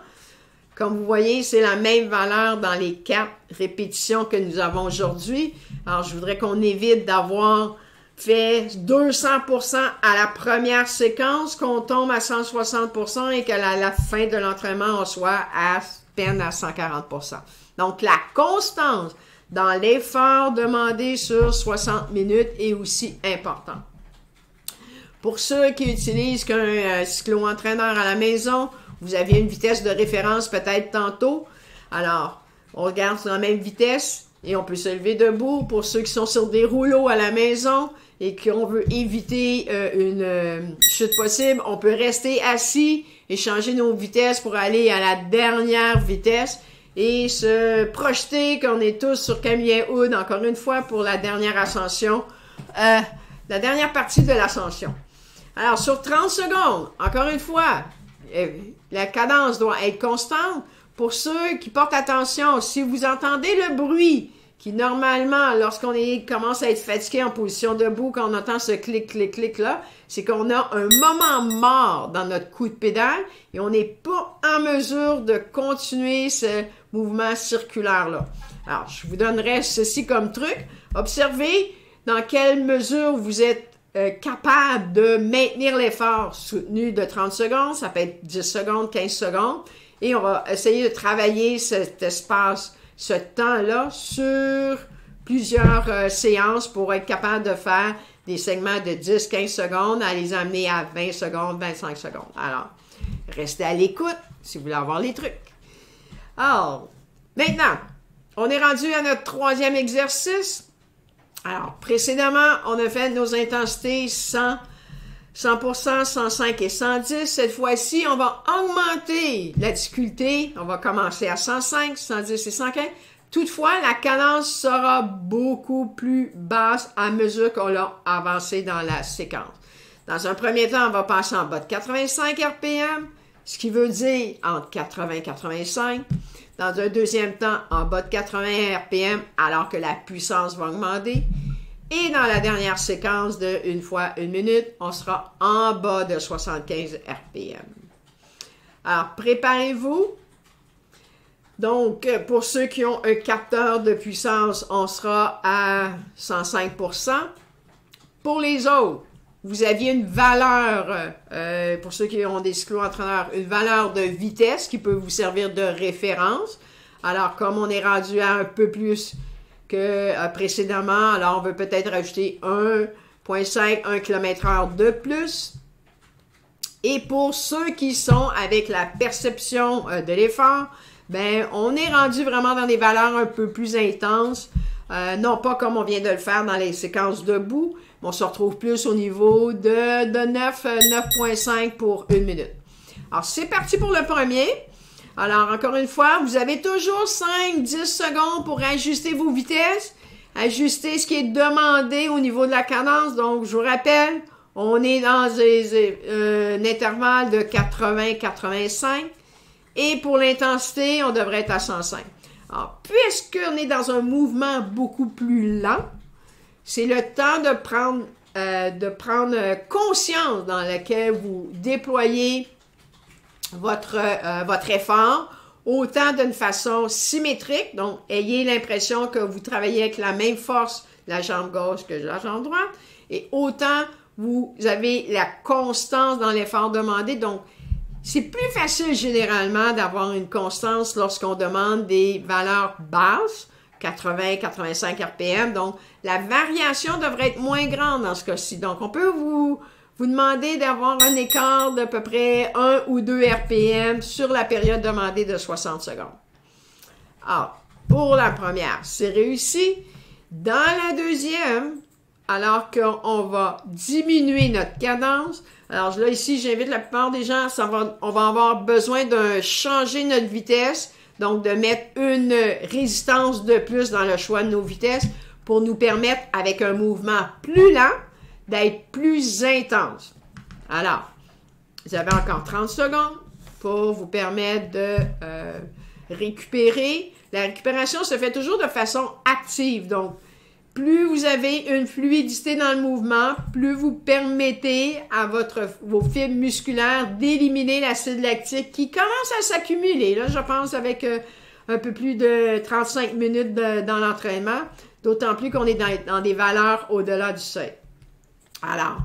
Comme vous voyez, c'est la même valeur dans les 4 répétitions que nous avons aujourd'hui. Alors, je voudrais qu'on évite d'avoir fait 200% à la première séquence, qu'on tombe à 160% et qu'à la fin de l'entraînement, on soit à peine à 140%. Donc, la constance dans l'effort demandé sur 60 minutes est aussi importante. Pour ceux qui utilisent qu'un cyclo-entraîneur à la maison, vous avez une vitesse de référence peut-être tantôt. Alors, on regarde sur la même vitesse et on peut se lever debout. Pour ceux qui sont sur des rouleaux à la maison et qu'on veut éviter une chute possible, on peut rester assis et changer nos vitesses pour aller à la dernière vitesse et se projeter qu'on est tous sur Camillin Hood, encore une fois, pour la dernière ascension, la dernière partie de l'ascension. Alors, sur 30 secondes, encore une fois, la cadence doit être constante. Pour ceux qui portent attention, si vous entendez le bruit qui, normalement, lorsqu'on commence à être fatigué en position debout, quand on entend ce clic, clic, clic là, c'est qu'on a un moment mort dans notre coup de pédale et on n'est pas en mesure de continuer ce mouvement circulaire-là. Alors, je vous donnerai ceci comme truc. Observez dans quelle mesure vous êtes capable de maintenir l'effort soutenu de 30 secondes. Ça peut être 10 secondes, 15 secondes. Et on va essayer de travailler cet espace, ce temps-là, sur plusieurs séances pour être capable de faire des segments de 10-15 secondes, à les amener à 20 secondes, 25 secondes. Alors, restez à l'écoute si vous voulez avoir les trucs. Alors, maintenant, on est rendu à notre 3e exercice. Alors, précédemment, on a fait nos intensités 100%, 105 et 110. Cette fois-ci, on va augmenter la difficulté. On va commencer à 105, 110 et 115. Toutefois, la cadence sera beaucoup plus basse à mesure qu'on l'a avancé dans la séquence. Dans un premier temps, on va passer en bas de 85 RPM, ce qui veut dire entre 80 et 85. Dans un deuxième temps, en bas de 80 RPM, alors que la puissance va augmenter. Et dans la dernière séquence de 1 fois 1 minute, on sera en bas de 75 RPM. Alors, préparez-vous. Donc, pour ceux qui ont un capteur de puissance, on sera à 105%. Pour les autres, vous aviez une valeur, pour ceux qui ont des cyclo-entraîneurs, une valeur de vitesse qui peut vous servir de référence. Alors, comme on est rendu à un peu plus que précédemment, alors on veut peut-être rajouter 1,5, 1 km/h de plus. Et pour ceux qui sont avec la perception de l'effort, ben, on est rendu vraiment dans des valeurs un peu plus intenses. Non pas comme on vient de le faire dans les séquences debout, mais on se retrouve plus au niveau de 9,5 pour 1 minute. Alors, c'est parti pour le premier. Alors, encore une fois, vous avez toujours 5-10 secondes pour ajuster vos vitesses, ajuster ce qui est demandé au niveau de la cadence. Donc, je vous rappelle, on est dans un intervalle de 80-85 et pour l'intensité, on devrait être à 105. Alors, puisqu'on est dans un mouvement beaucoup plus lent, c'est le temps de prendre conscience dans lequel vous déployez votre effort, autant d'une façon symétrique, donc ayez l'impression que vous travaillez avec la même force la jambe gauche que la jambe droite, et autant vous avez la constance dans l'effort demandé, donc c'est plus facile généralement d'avoir une constance lorsqu'on demande des valeurs basses, 80-85 RPM, donc la variation devrait être moins grande dans ce cas-ci. Donc on peut vous demander d'avoir un écart d'à peu près 1 ou 2 RPM sur la période demandée de 60 secondes. Alors, pour la première, c'est réussi. Dans la deuxième, alors qu'on va diminuer notre cadence, alors là, ici, j'invite la plupart des gens, on va avoir besoin de changer notre vitesse, donc de mettre une résistance de plus dans le choix de nos vitesses pour nous permettre, avec un mouvement plus lent, d'être plus intense. Alors, vous avez encore 30 secondes pour vous permettre de récupérer. La récupération se fait toujours de façon active. Donc, plus vous avez une fluidité dans le mouvement, plus vous permettez à vos fibres musculaires d'éliminer l'acide lactique qui commence à s'accumuler. Là, je pense avec un peu plus de 35 minutes dans l'entraînement, d'autant plus qu'on est dans des valeurs au-delà du seuil. Alors,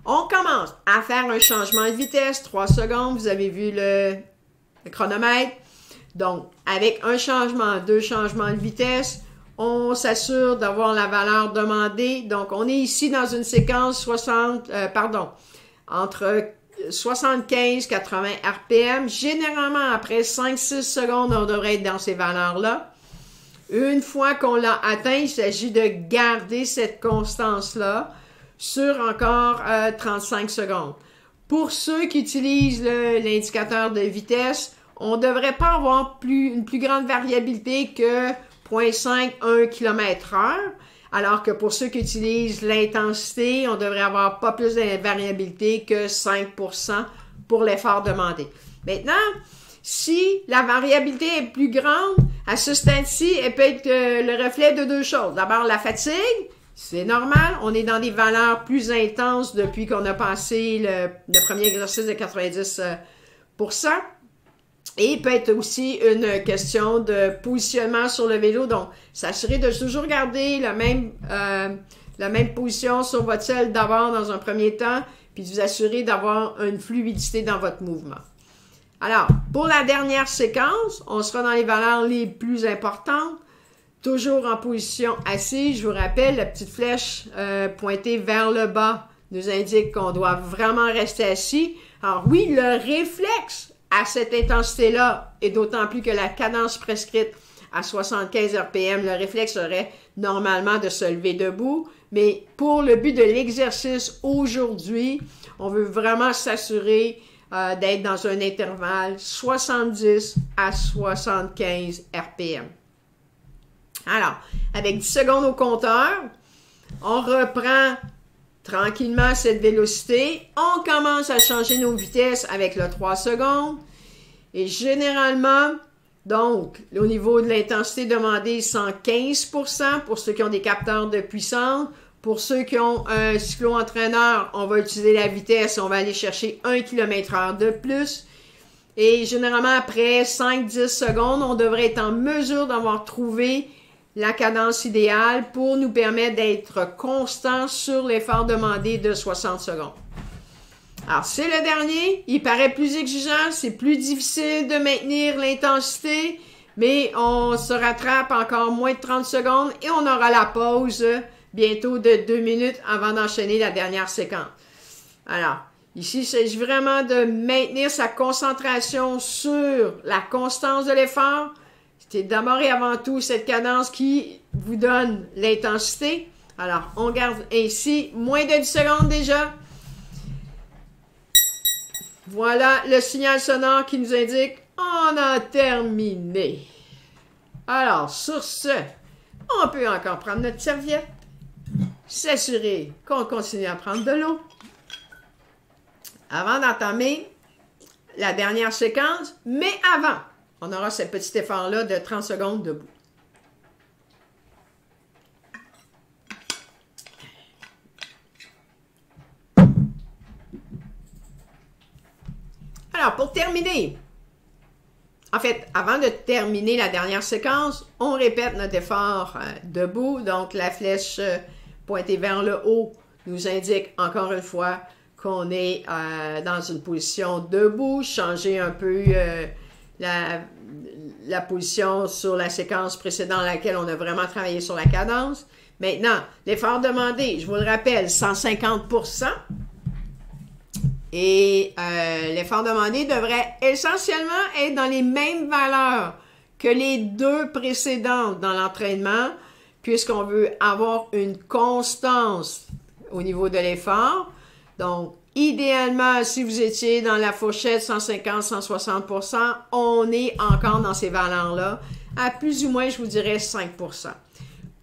on commence à faire un changement de vitesse, 3 secondes, vous avez vu le chronomètre. Donc, avec un changement, 2 changements de vitesse, on s'assure d'avoir la valeur demandée. Donc, on est ici dans une séquence entre 75 et 80 RPM. Généralement, après 5-6 secondes, on devrait être dans ces valeurs-là. Une fois qu'on l'a atteint, il s'agit de garder cette constance-là sur encore 35 secondes. Pour ceux qui utilisent l'indicateur de vitesse, on ne devrait pas avoir une plus grande variabilité que 0,5-1 km/h, alors que pour ceux qui utilisent l'intensité, on devrait avoir pas plus de variabilité que 5% pour l'effort demandé. Maintenant, si la variabilité est plus grande, à ce stade-ci, elle peut être le reflet de deux choses. D'abord, la fatigue, c'est normal, on est dans des valeurs plus intenses depuis qu'on a passé le premier exercice de 90%. Et peut être aussi une question de positionnement sur le vélo. Donc, s'assurer de toujours garder la même position sur votre selle d'abord dans un premier temps, puis de vous assurer d'avoir une fluidité dans votre mouvement. Alors, pour la dernière séquence, on sera dans les valeurs les plus importantes, toujours en position assise. Je vous rappelle, la petite flèche pointée vers le bas nous indique qu'on doit vraiment rester assis. Alors oui, le réflexe à cette intensité-là, et d'autant plus que la cadence prescrite à 75 RPM, le réflexe serait normalement de se lever debout, mais pour le but de l'exercice aujourd'hui, on veut vraiment s'assurer d'être dans un intervalle 70 à 75 RPM. Alors, avec 10 secondes au compteur, on reprend tranquillement cette vélocité. On commence à changer nos vitesses avec le 3 secondes. Et généralement, donc, au niveau de l'intensité demandée, 115% pour ceux qui ont des capteurs de puissance. Pour ceux qui ont un cyclo-entraîneur, on va utiliser la vitesse. On va aller chercher 1 km/h de plus. Et généralement, après 5-10 secondes, on devrait être en mesure d'avoir trouvé la cadence idéale pour nous permettre d'être constant sur l'effort demandé de 60 secondes. Alors, c'est le dernier. Il paraît plus exigeant. C'est plus difficile de maintenir l'intensité, mais on se rattrape encore moins de 30 secondes et on aura la pause bientôt de 2 minutes avant d'enchaîner la dernière séquence. Alors, ici, il s'agit vraiment de maintenir sa concentration sur la constance de l'effort. C'est d'abord et avant tout cette cadence qui vous donne l'intensité. Alors, on garde ainsi moins de 10 secondes déjà. Voilà le signal sonore qui nous indique « On a terminé ». Alors, sur ce, on peut encore prendre notre serviette, s'assurer qu'on continue à prendre de l'eau. Avant d'entamer la dernière séquence, mais avant, on aura ce petit effort-là de 30 secondes debout. Alors, pour terminer, en fait, avant de terminer la dernière séquence, on répète notre effort debout. Donc, la flèche pointée vers le haut nous indique encore une fois qu'on est dans une position debout. Changer un peu la position sur la séquence précédente dans laquelle on a vraiment travaillé sur la cadence. Maintenant, l'effort demandé, je vous le rappelle, 150%. Et l'effort demandé devrait essentiellement être dans les mêmes valeurs que les deux précédentes dans l'entraînement, puisqu'on veut avoir une constance au niveau de l'effort. Donc, idéalement, si vous étiez dans la fourchette 150-160%, on est encore dans ces valeurs-là, à plus ou moins, je vous dirais, 5%.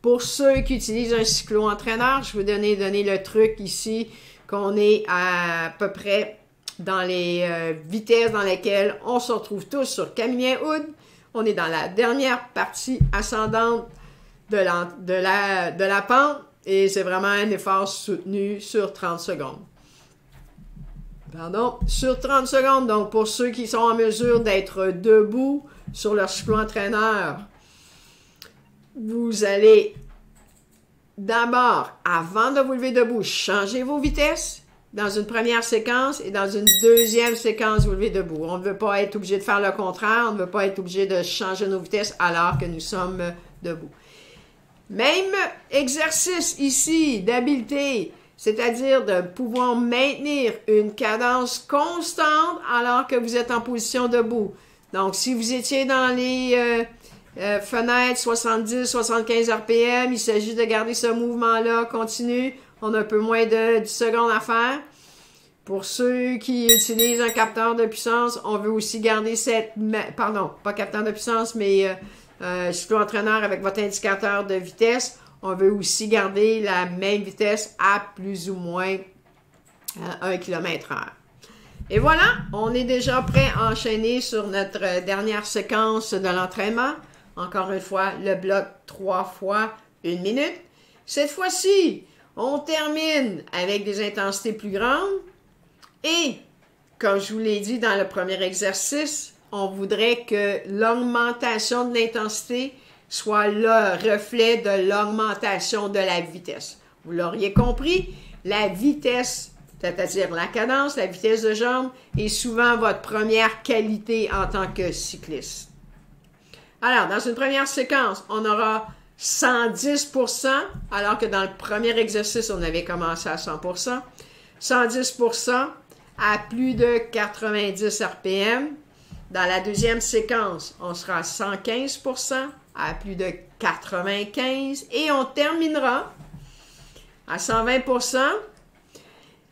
Pour ceux qui utilisent un cyclo-entraîneur, je vais donner le truc ici, qu'on est à peu près dans les vitesses dans lesquelles on se retrouve tous sur Camillien-Hood. On est dans la dernière partie ascendante de la pente et c'est vraiment un effort soutenu sur 30 secondes. Pardon, sur 30 secondes. Donc, pour ceux qui sont en mesure d'être debout sur leur cyclo-entraîneur, vous allez d'abord, avant de vous lever debout, changer vos vitesses dans une première séquence et dans une deuxième séquence, vous levez debout. On ne veut pas être obligé de faire le contraire, on ne veut pas être obligé de changer nos vitesses alors que nous sommes debout. Même exercice ici d'habileté, c'est-à-dire de pouvoir maintenir une cadence constante alors que vous êtes en position debout. Donc, si vous étiez dans les fenêtre 70-75 RPM, il s'agit de garder ce mouvement-là continu. On a un peu moins de 10 secondes à faire. Pour ceux qui utilisent un capteur de puissance, on veut aussi garder pardon, pas capteur de puissance, mais cyclo-entraîneur avec votre indicateur de vitesse. On veut aussi garder la même vitesse à plus ou moins 1 km/h. Et voilà, on est déjà prêt à enchaîner sur notre dernière séquence de l'entraînement. Encore une fois, le bloc 3 fois 1 minute. Cette fois-ci, on termine avec des intensités plus grandes. Et, comme je vous l'ai dit dans le premier exercice, on voudrait que l'augmentation de l'intensité soit le reflet de l'augmentation de la vitesse. Vous l'auriez compris, la vitesse, c'est-à-dire la cadence, la vitesse de jambe, est souvent votre première qualité en tant que cycliste. Alors, dans une première séquence, on aura 110%, alors que dans le premier exercice, on avait commencé à 100%. 110% à plus de 90 RPM. Dans la deuxième séquence, on sera à 115% à plus de 95 et on terminera à 120%.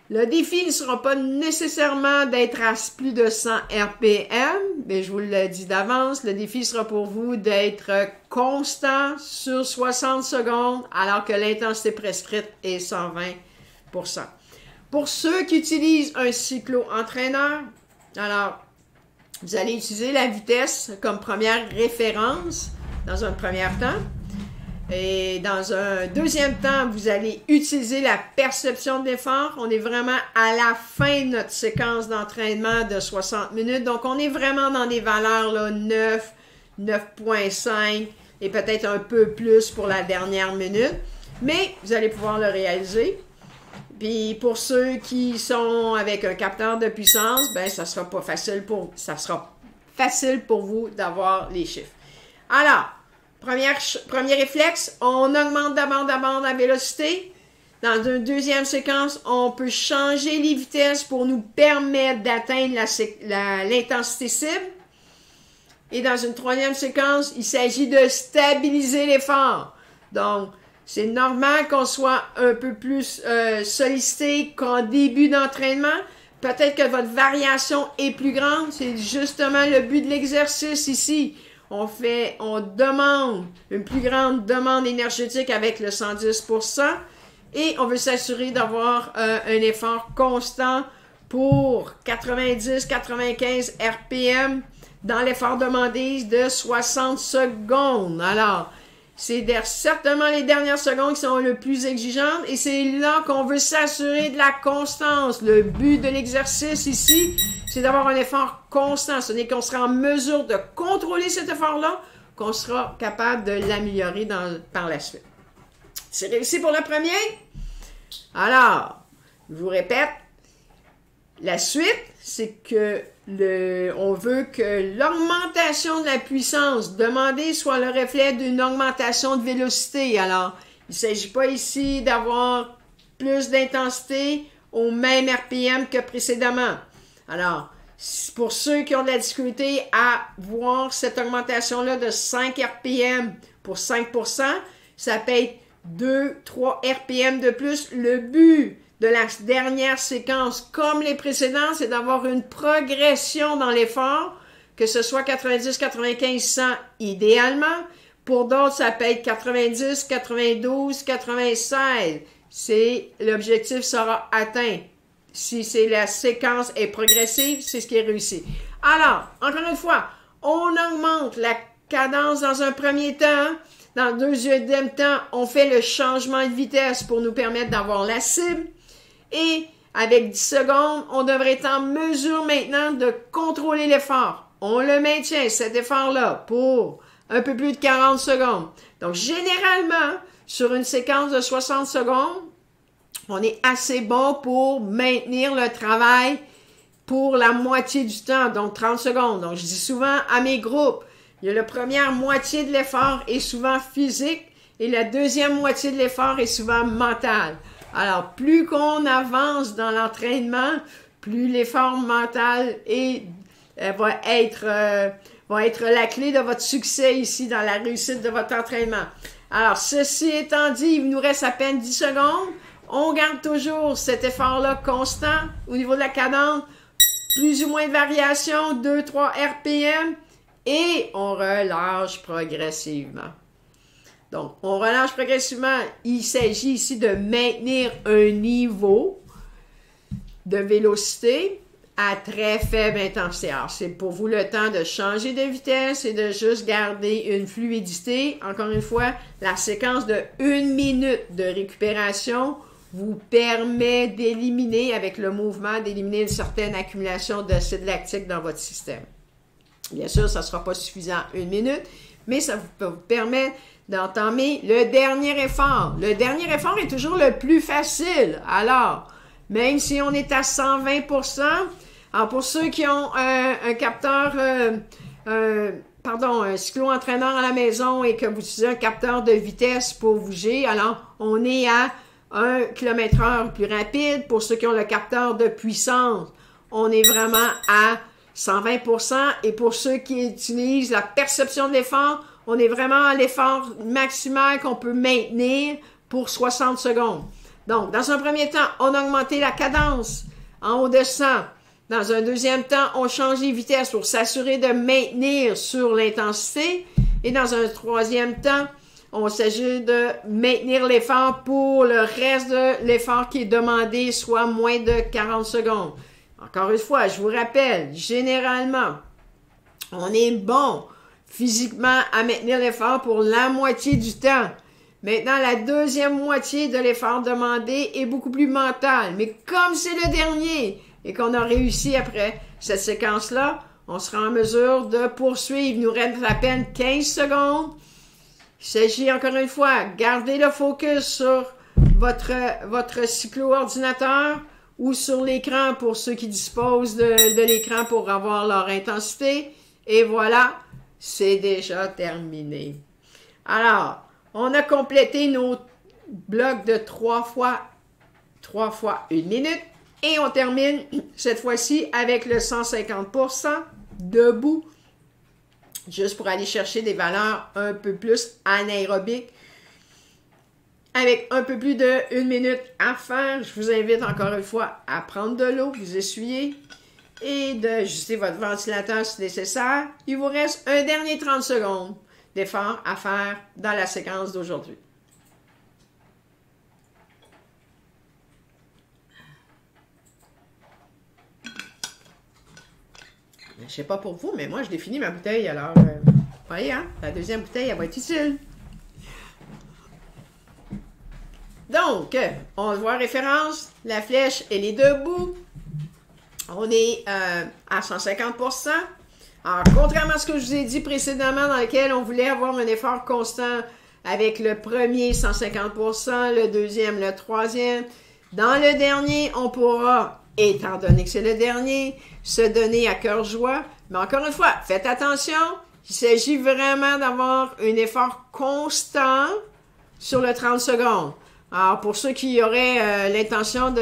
Le défi ne sera pas nécessairement d'être à plus de 100 RPM, mais je vous le dis d'avance, le défi sera pour vous d'être constant sur 60 secondes alors que l'intensité prescrite est 120%. Pour ceux qui utilisent un cyclo-entraîneur, alors vous allez utiliser la vitesse comme première référence dans un premier temps. Et dans un deuxième temps, vous allez utiliser la perception de l'effort. On est vraiment à la fin de notre séquence d'entraînement de 60 minutes. Donc, on est vraiment dans des valeurs là, 9, 9.5 et peut-être un peu plus pour la dernière minute. Mais vous allez pouvoir le réaliser. Puis, pour ceux qui sont avec un capteur de puissance, ben ça sera facile pour vous d'avoir les chiffres. Alors, premier réflexe, on augmente d'abord la vélocité. Dans une deuxième séquence, on peut changer les vitesses pour nous permettre d'atteindre l'intensité cible. Et dans une troisième séquence, il s'agit de stabiliser l'effort. Donc, c'est normal qu'on soit un peu plus sollicité qu'en début d'entraînement. Peut-être que votre variation est plus grande. C'est justement le but de l'exercice ici. On demande une plus grande demande énergétique avec le 110% et on veut s'assurer d'avoir un effort constant pour 90-95 RPM dans l'effort demandé de 60 secondes. Alors, C'est certainement les dernières secondes qui sont le plus exigeantes et c'est là qu'on veut s'assurer de la constance. Le but de l'exercice ici, c'est d'avoir un effort constant. Ce n'est qu'on sera en mesure de contrôler cet effort-là, qu'on sera capable de l'améliorer par la suite. C'est réussi pour le premier? Alors, je vous répète, la suite, c'est que on veut que l'augmentation de la puissance demandée soit le reflet d'une augmentation de vélocité. Alors, il ne s'agit pas ici d'avoir plus d'intensité au même RPM que précédemment. Alors, pour ceux qui ont de la difficulté à voir cette augmentation-là de 5 RPM pour 5%, ça peut être 2-3 RPM de plus. Le but de la dernière séquence, comme les précédents, c'est d'avoir une progression dans l'effort, que ce soit 90, 95, 100 idéalement. Pour d'autres, ça peut être 90, 92, 96. L'objectif sera atteint. Si la séquence est progressive, c'est ce qui est réussi. Alors, encore une fois, on augmente la cadence dans un premier temps. Dans le deuxième temps, on fait le changement de vitesse pour nous permettre d'avoir la cible. Et avec 10 secondes, on devrait être en mesure maintenant de contrôler l'effort. On le maintient, cet effort-là, pour un peu plus de 40 secondes. Donc, généralement, sur une séquence de 60 secondes, on est assez bon pour maintenir le travail pour la moitié du temps, donc 30 secondes. Donc, je dis souvent à mes groupes, la première moitié de l'effort est souvent physique et la deuxième moitié de l'effort est souvent mental. Alors, plus qu'on avance dans l'entraînement, plus l'effort mental va être la clé de votre succès ici dans la réussite de votre entraînement. Alors, ceci étant dit, il nous reste à peine 10 secondes. On garde toujours cet effort-là constant au niveau de la cadence, plus ou moins de variation, 2-3 RPM, et on relâche progressivement. Donc, on relâche progressivement. Il s'agit ici de maintenir un niveau de vélocité à très faible intensité. Alors, c'est pour vous le temps de changer de vitesse et de juste garder une fluidité. Encore une fois, la séquence de 1 minute de récupération vous permet d'éliminer, avec le mouvement, d'éliminer une certaine accumulation d'acide lactique dans votre système. Bien sûr, ça ne sera pas suffisant 1 minute, mais ça vous permet d'entamer le dernier effort. Le dernier effort est toujours le plus facile. Alors, même si on est à 120%, alors pour ceux qui ont un capteur, un cyclo-entraîneur à la maison et que vous utilisez un capteur de vitesse pour bouger, alors on est à 1 km/h plus rapide. Pour ceux qui ont le capteur de puissance, on est vraiment à 120%. Et pour ceux qui utilisent la perception de l'effort, on est vraiment à l'effort maximal qu'on peut maintenir pour 60 secondes. Donc, dans un premier temps, on a augmenté la cadence en haut de 100. Dans un deuxième temps, on change les vitesses pour s'assurer de maintenir sur l'intensité. Et dans un troisième temps, on s'agit de maintenir l'effort pour le reste de l'effort qui est demandé, soit moins de 40 secondes. Encore une fois, je vous rappelle, généralement, on est bon physiquement à maintenir l'effort pour la moitié du temps. Maintenant, la deuxième moitié de l'effort demandé est beaucoup plus mental. Mais comme c'est le dernier et qu'on a réussi après cette séquence-là, on sera en mesure de poursuivre. Il nous reste à peine 15 secondes. Il s'agit encore une fois, gardez le focus sur votre cyclo-ordinateur ou sur l'écran pour ceux qui disposent de l'écran pour avoir leur intensité. Et voilà, c'est déjà terminé. Alors, on a complété nos blocs de 3 fois 1 minute et on termine cette fois-ci avec le 150% debout, juste pour aller chercher des valeurs un peu plus anaérobiques. Avec un peu plus de 1 minute à faire, je vous invite encore une fois à prendre de l'eau, vous essuyer et d'ajuster votre ventilateur si nécessaire. Il vous reste un dernier 30 secondes d'effort à faire dans la séquence d'aujourd'hui. Je ne sais pas pour vous, mais moi, je définis ma bouteille. Alors, voyez, hein, la deuxième bouteille, elle va être utile. Donc, on voit référence, la flèche, elle est debout. On est à 150%. Alors, contrairement à ce que je vous ai dit précédemment, dans lequel on voulait avoir un effort constant avec le premier 150%, le deuxième, le troisième. Dans le dernier, on pourra, étant donné que c'est le dernier, se donner à cœur joie. Mais encore une fois, faites attention, il s'agit vraiment d'avoir un effort constant sur le 30 secondes. Alors, pour ceux qui auraient l'intention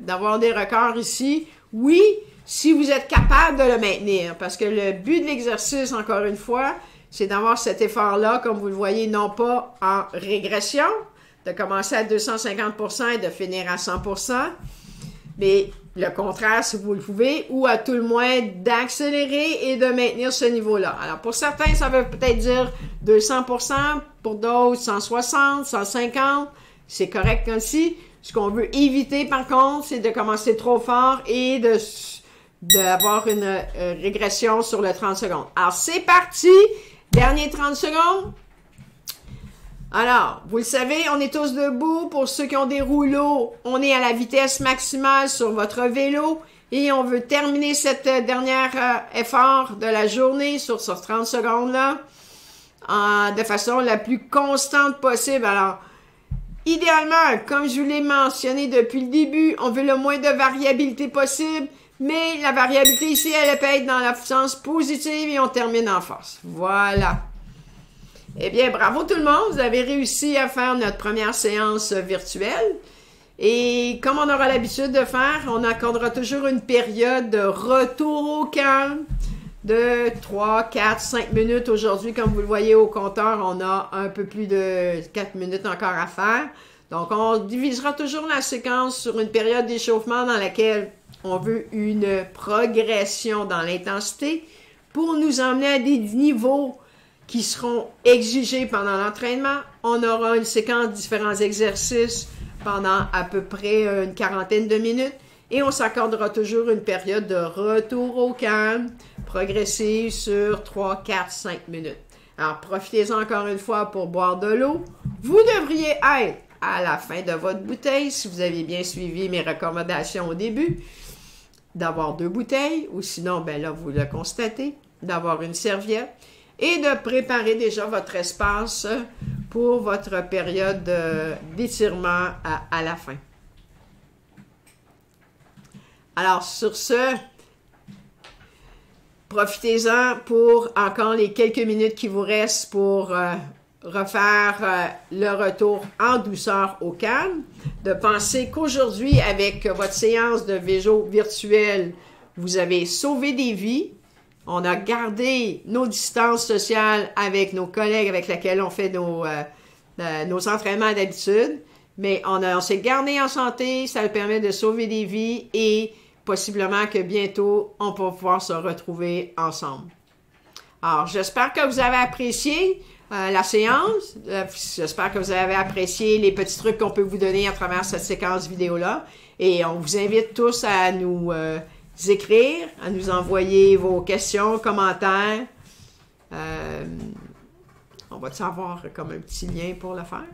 d'avoir des records ici, oui, si vous êtes capable de le maintenir, parce que le but de l'exercice, encore une fois, c'est d'avoir cet effort-là, comme vous le voyez, non pas en régression, de commencer à 250% et de finir à 100%, mais le contraire si vous le pouvez, ou à tout le moins d'accélérer et de maintenir ce niveau-là. Alors, pour certains, ça veut peut-être dire 200%, pour d'autres, 160, 150, c'est correct ainsi. Ce qu'on veut éviter, par contre, c'est de commencer trop fort et d'avoir une régression sur le 30 secondes. Alors, c'est parti! Dernier 30 secondes. Alors, vous le savez, on est tous debout. Pour ceux qui ont des rouleaux, on est à la vitesse maximale sur votre vélo et on veut terminer cette dernière effort de la journée sur ces 30 secondes-là de façon la plus constante possible. Alors, idéalement, comme je vous l'ai mentionné depuis le début, on veut le moins de variabilité possible, mais la variabilité ici, elle peut être dans la sens positive et on termine en force. Voilà. Eh bien, bravo tout le monde, vous avez réussi à faire notre première séance virtuelle. Et comme on aura l'habitude de faire, on accordera toujours une période de retour au calme de 3, 4, 5 minutes. Aujourd'hui, comme vous le voyez au compteur, on a un peu plus de 4 minutes encore à faire. Donc, on divisera toujours la séquence sur une période d'échauffement dans laquelle on veut une progression dans l'intensité pour nous emmener à des niveaux qui seront exigés pendant l'entraînement. On aura une séquence de différents exercices pendant à peu près une quarantaine de minutes et on s'accordera toujours une période de retour au calme progressive sur 3, 4, 5 minutes. Alors, profitez-en encore une fois pour boire de l'eau. Vous devriez être à la fin de votre bouteille, si vous avez bien suivi mes recommandations au début, d'avoir 2 bouteilles, ou sinon, ben là, vous le constatez, d'avoir une serviette, et de préparer déjà votre espace pour votre période d'étirement à la fin. Alors, sur ce, profitez-en pour encore les quelques minutes qui vous restent pour refaire le retour en douceur au calme. De penser qu'aujourd'hui, avec votre séance de vélo virtuel, vous avez sauvé des vies. On a gardé nos distances sociales avec nos collègues avec lesquels on fait nos entraînements d'habitude, mais on s'est gardé en santé, ça permet de sauver des vies et possiblement que bientôt, on va pouvoir se retrouver ensemble. Alors, j'espère que vous avez apprécié la séance. J'espère que vous avez apprécié les petits trucs qu'on peut vous donner à travers cette séquence vidéo-là. Et on vous invite tous à nous écrire, à nous envoyer vos questions, commentaires. On va avoir comme un petit lien pour le faire?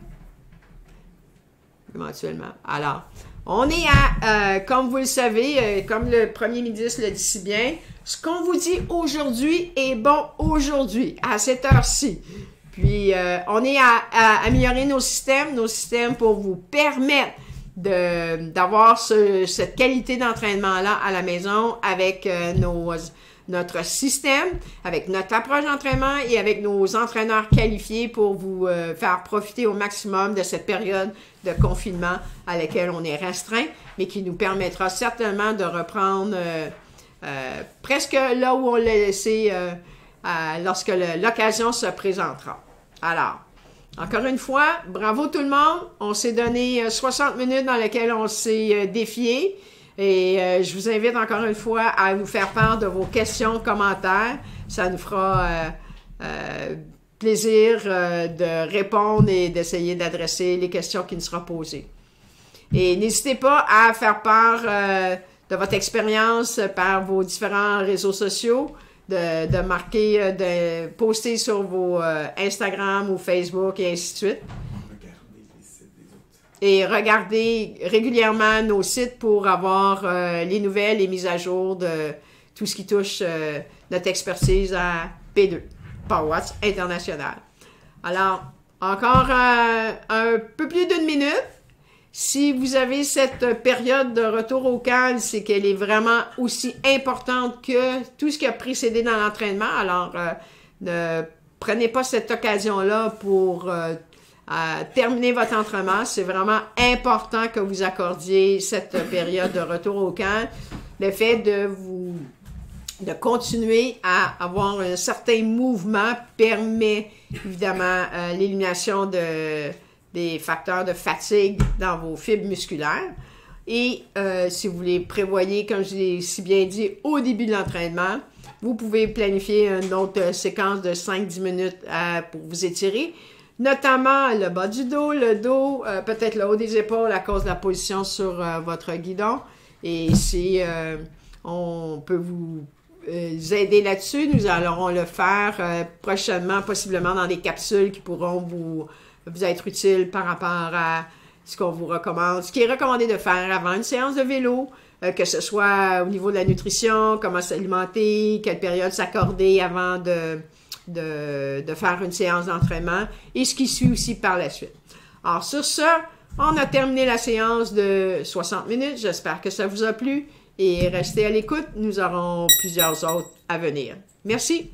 Éventuellement. Alors, on est à, comme vous le savez, comme le premier ministre le dit si bien, ce qu'on vous dit aujourd'hui est bon aujourd'hui, à cette heure-ci. Puis, on est à améliorer nos systèmes pour vous permettre d'avoir cette qualité d'entraînement-là à la maison avec notre système, avec notre approche d'entraînement et avec nos entraîneurs qualifiés pour vous faire profiter au maximum de cette période de confinement à laquelle on est restreint, mais qui nous permettra certainement de reprendre presque là où on l'a laissé lorsque l'occasion se présentera. Alors, encore une fois, bravo tout le monde. On s'est donné 60 minutes dans lesquelles on s'est défié. Et je vous invite encore une fois à nous faire part de vos questions, commentaires. Ça nous fera plaisir de répondre et d'essayer d'adresser les questions qui nous seront posées. Et n'hésitez pas à faire part de votre expérience par vos différents réseaux sociaux, de marquer, de poster sur vos Instagram ou Facebook et ainsi de suite. et regardez régulièrement nos sites pour avoir les nouvelles et mises à jour de tout ce qui touche notre expertise à P2, Power Watts International. Alors, encore un peu plus d'une minute. Si vous avez cette période de retour au calme, c'est qu'elle est vraiment aussi importante que tout ce qui a précédé dans l'entraînement. Alors, ne prenez pas cette occasion-là pour terminer votre entraînement. C'est vraiment important que vous accordiez cette période de retour au calme. Le fait de continuer à avoir un certain mouvement permet évidemment l'élimination des facteurs de fatigue dans vos fibres musculaires. Et si vous les prévoyez, comme je l'ai si bien dit au début de l'entraînement, vous pouvez planifier une autre séquence de 5-10 minutes pour vous étirer, notamment le bas du dos, le dos, peut-être le haut des épaules à cause de la position sur votre guidon. Et si on peut vous aider là-dessus, nous allons le faire prochainement, possiblement dans des capsules qui pourront vous être utiles par rapport à ce qu'on vous recommande, ce qui est recommandé de faire avant une séance de vélo, que ce soit au niveau de la nutrition, comment s'alimenter, quelle période s'accorder avant de faire une séance d'entraînement et ce qui suit aussi par la suite. Alors sur ça, on a terminé la séance de 60 minutes. J'espère que ça vous a plu et restez à l'écoute. Nous aurons plusieurs autres à venir. Merci.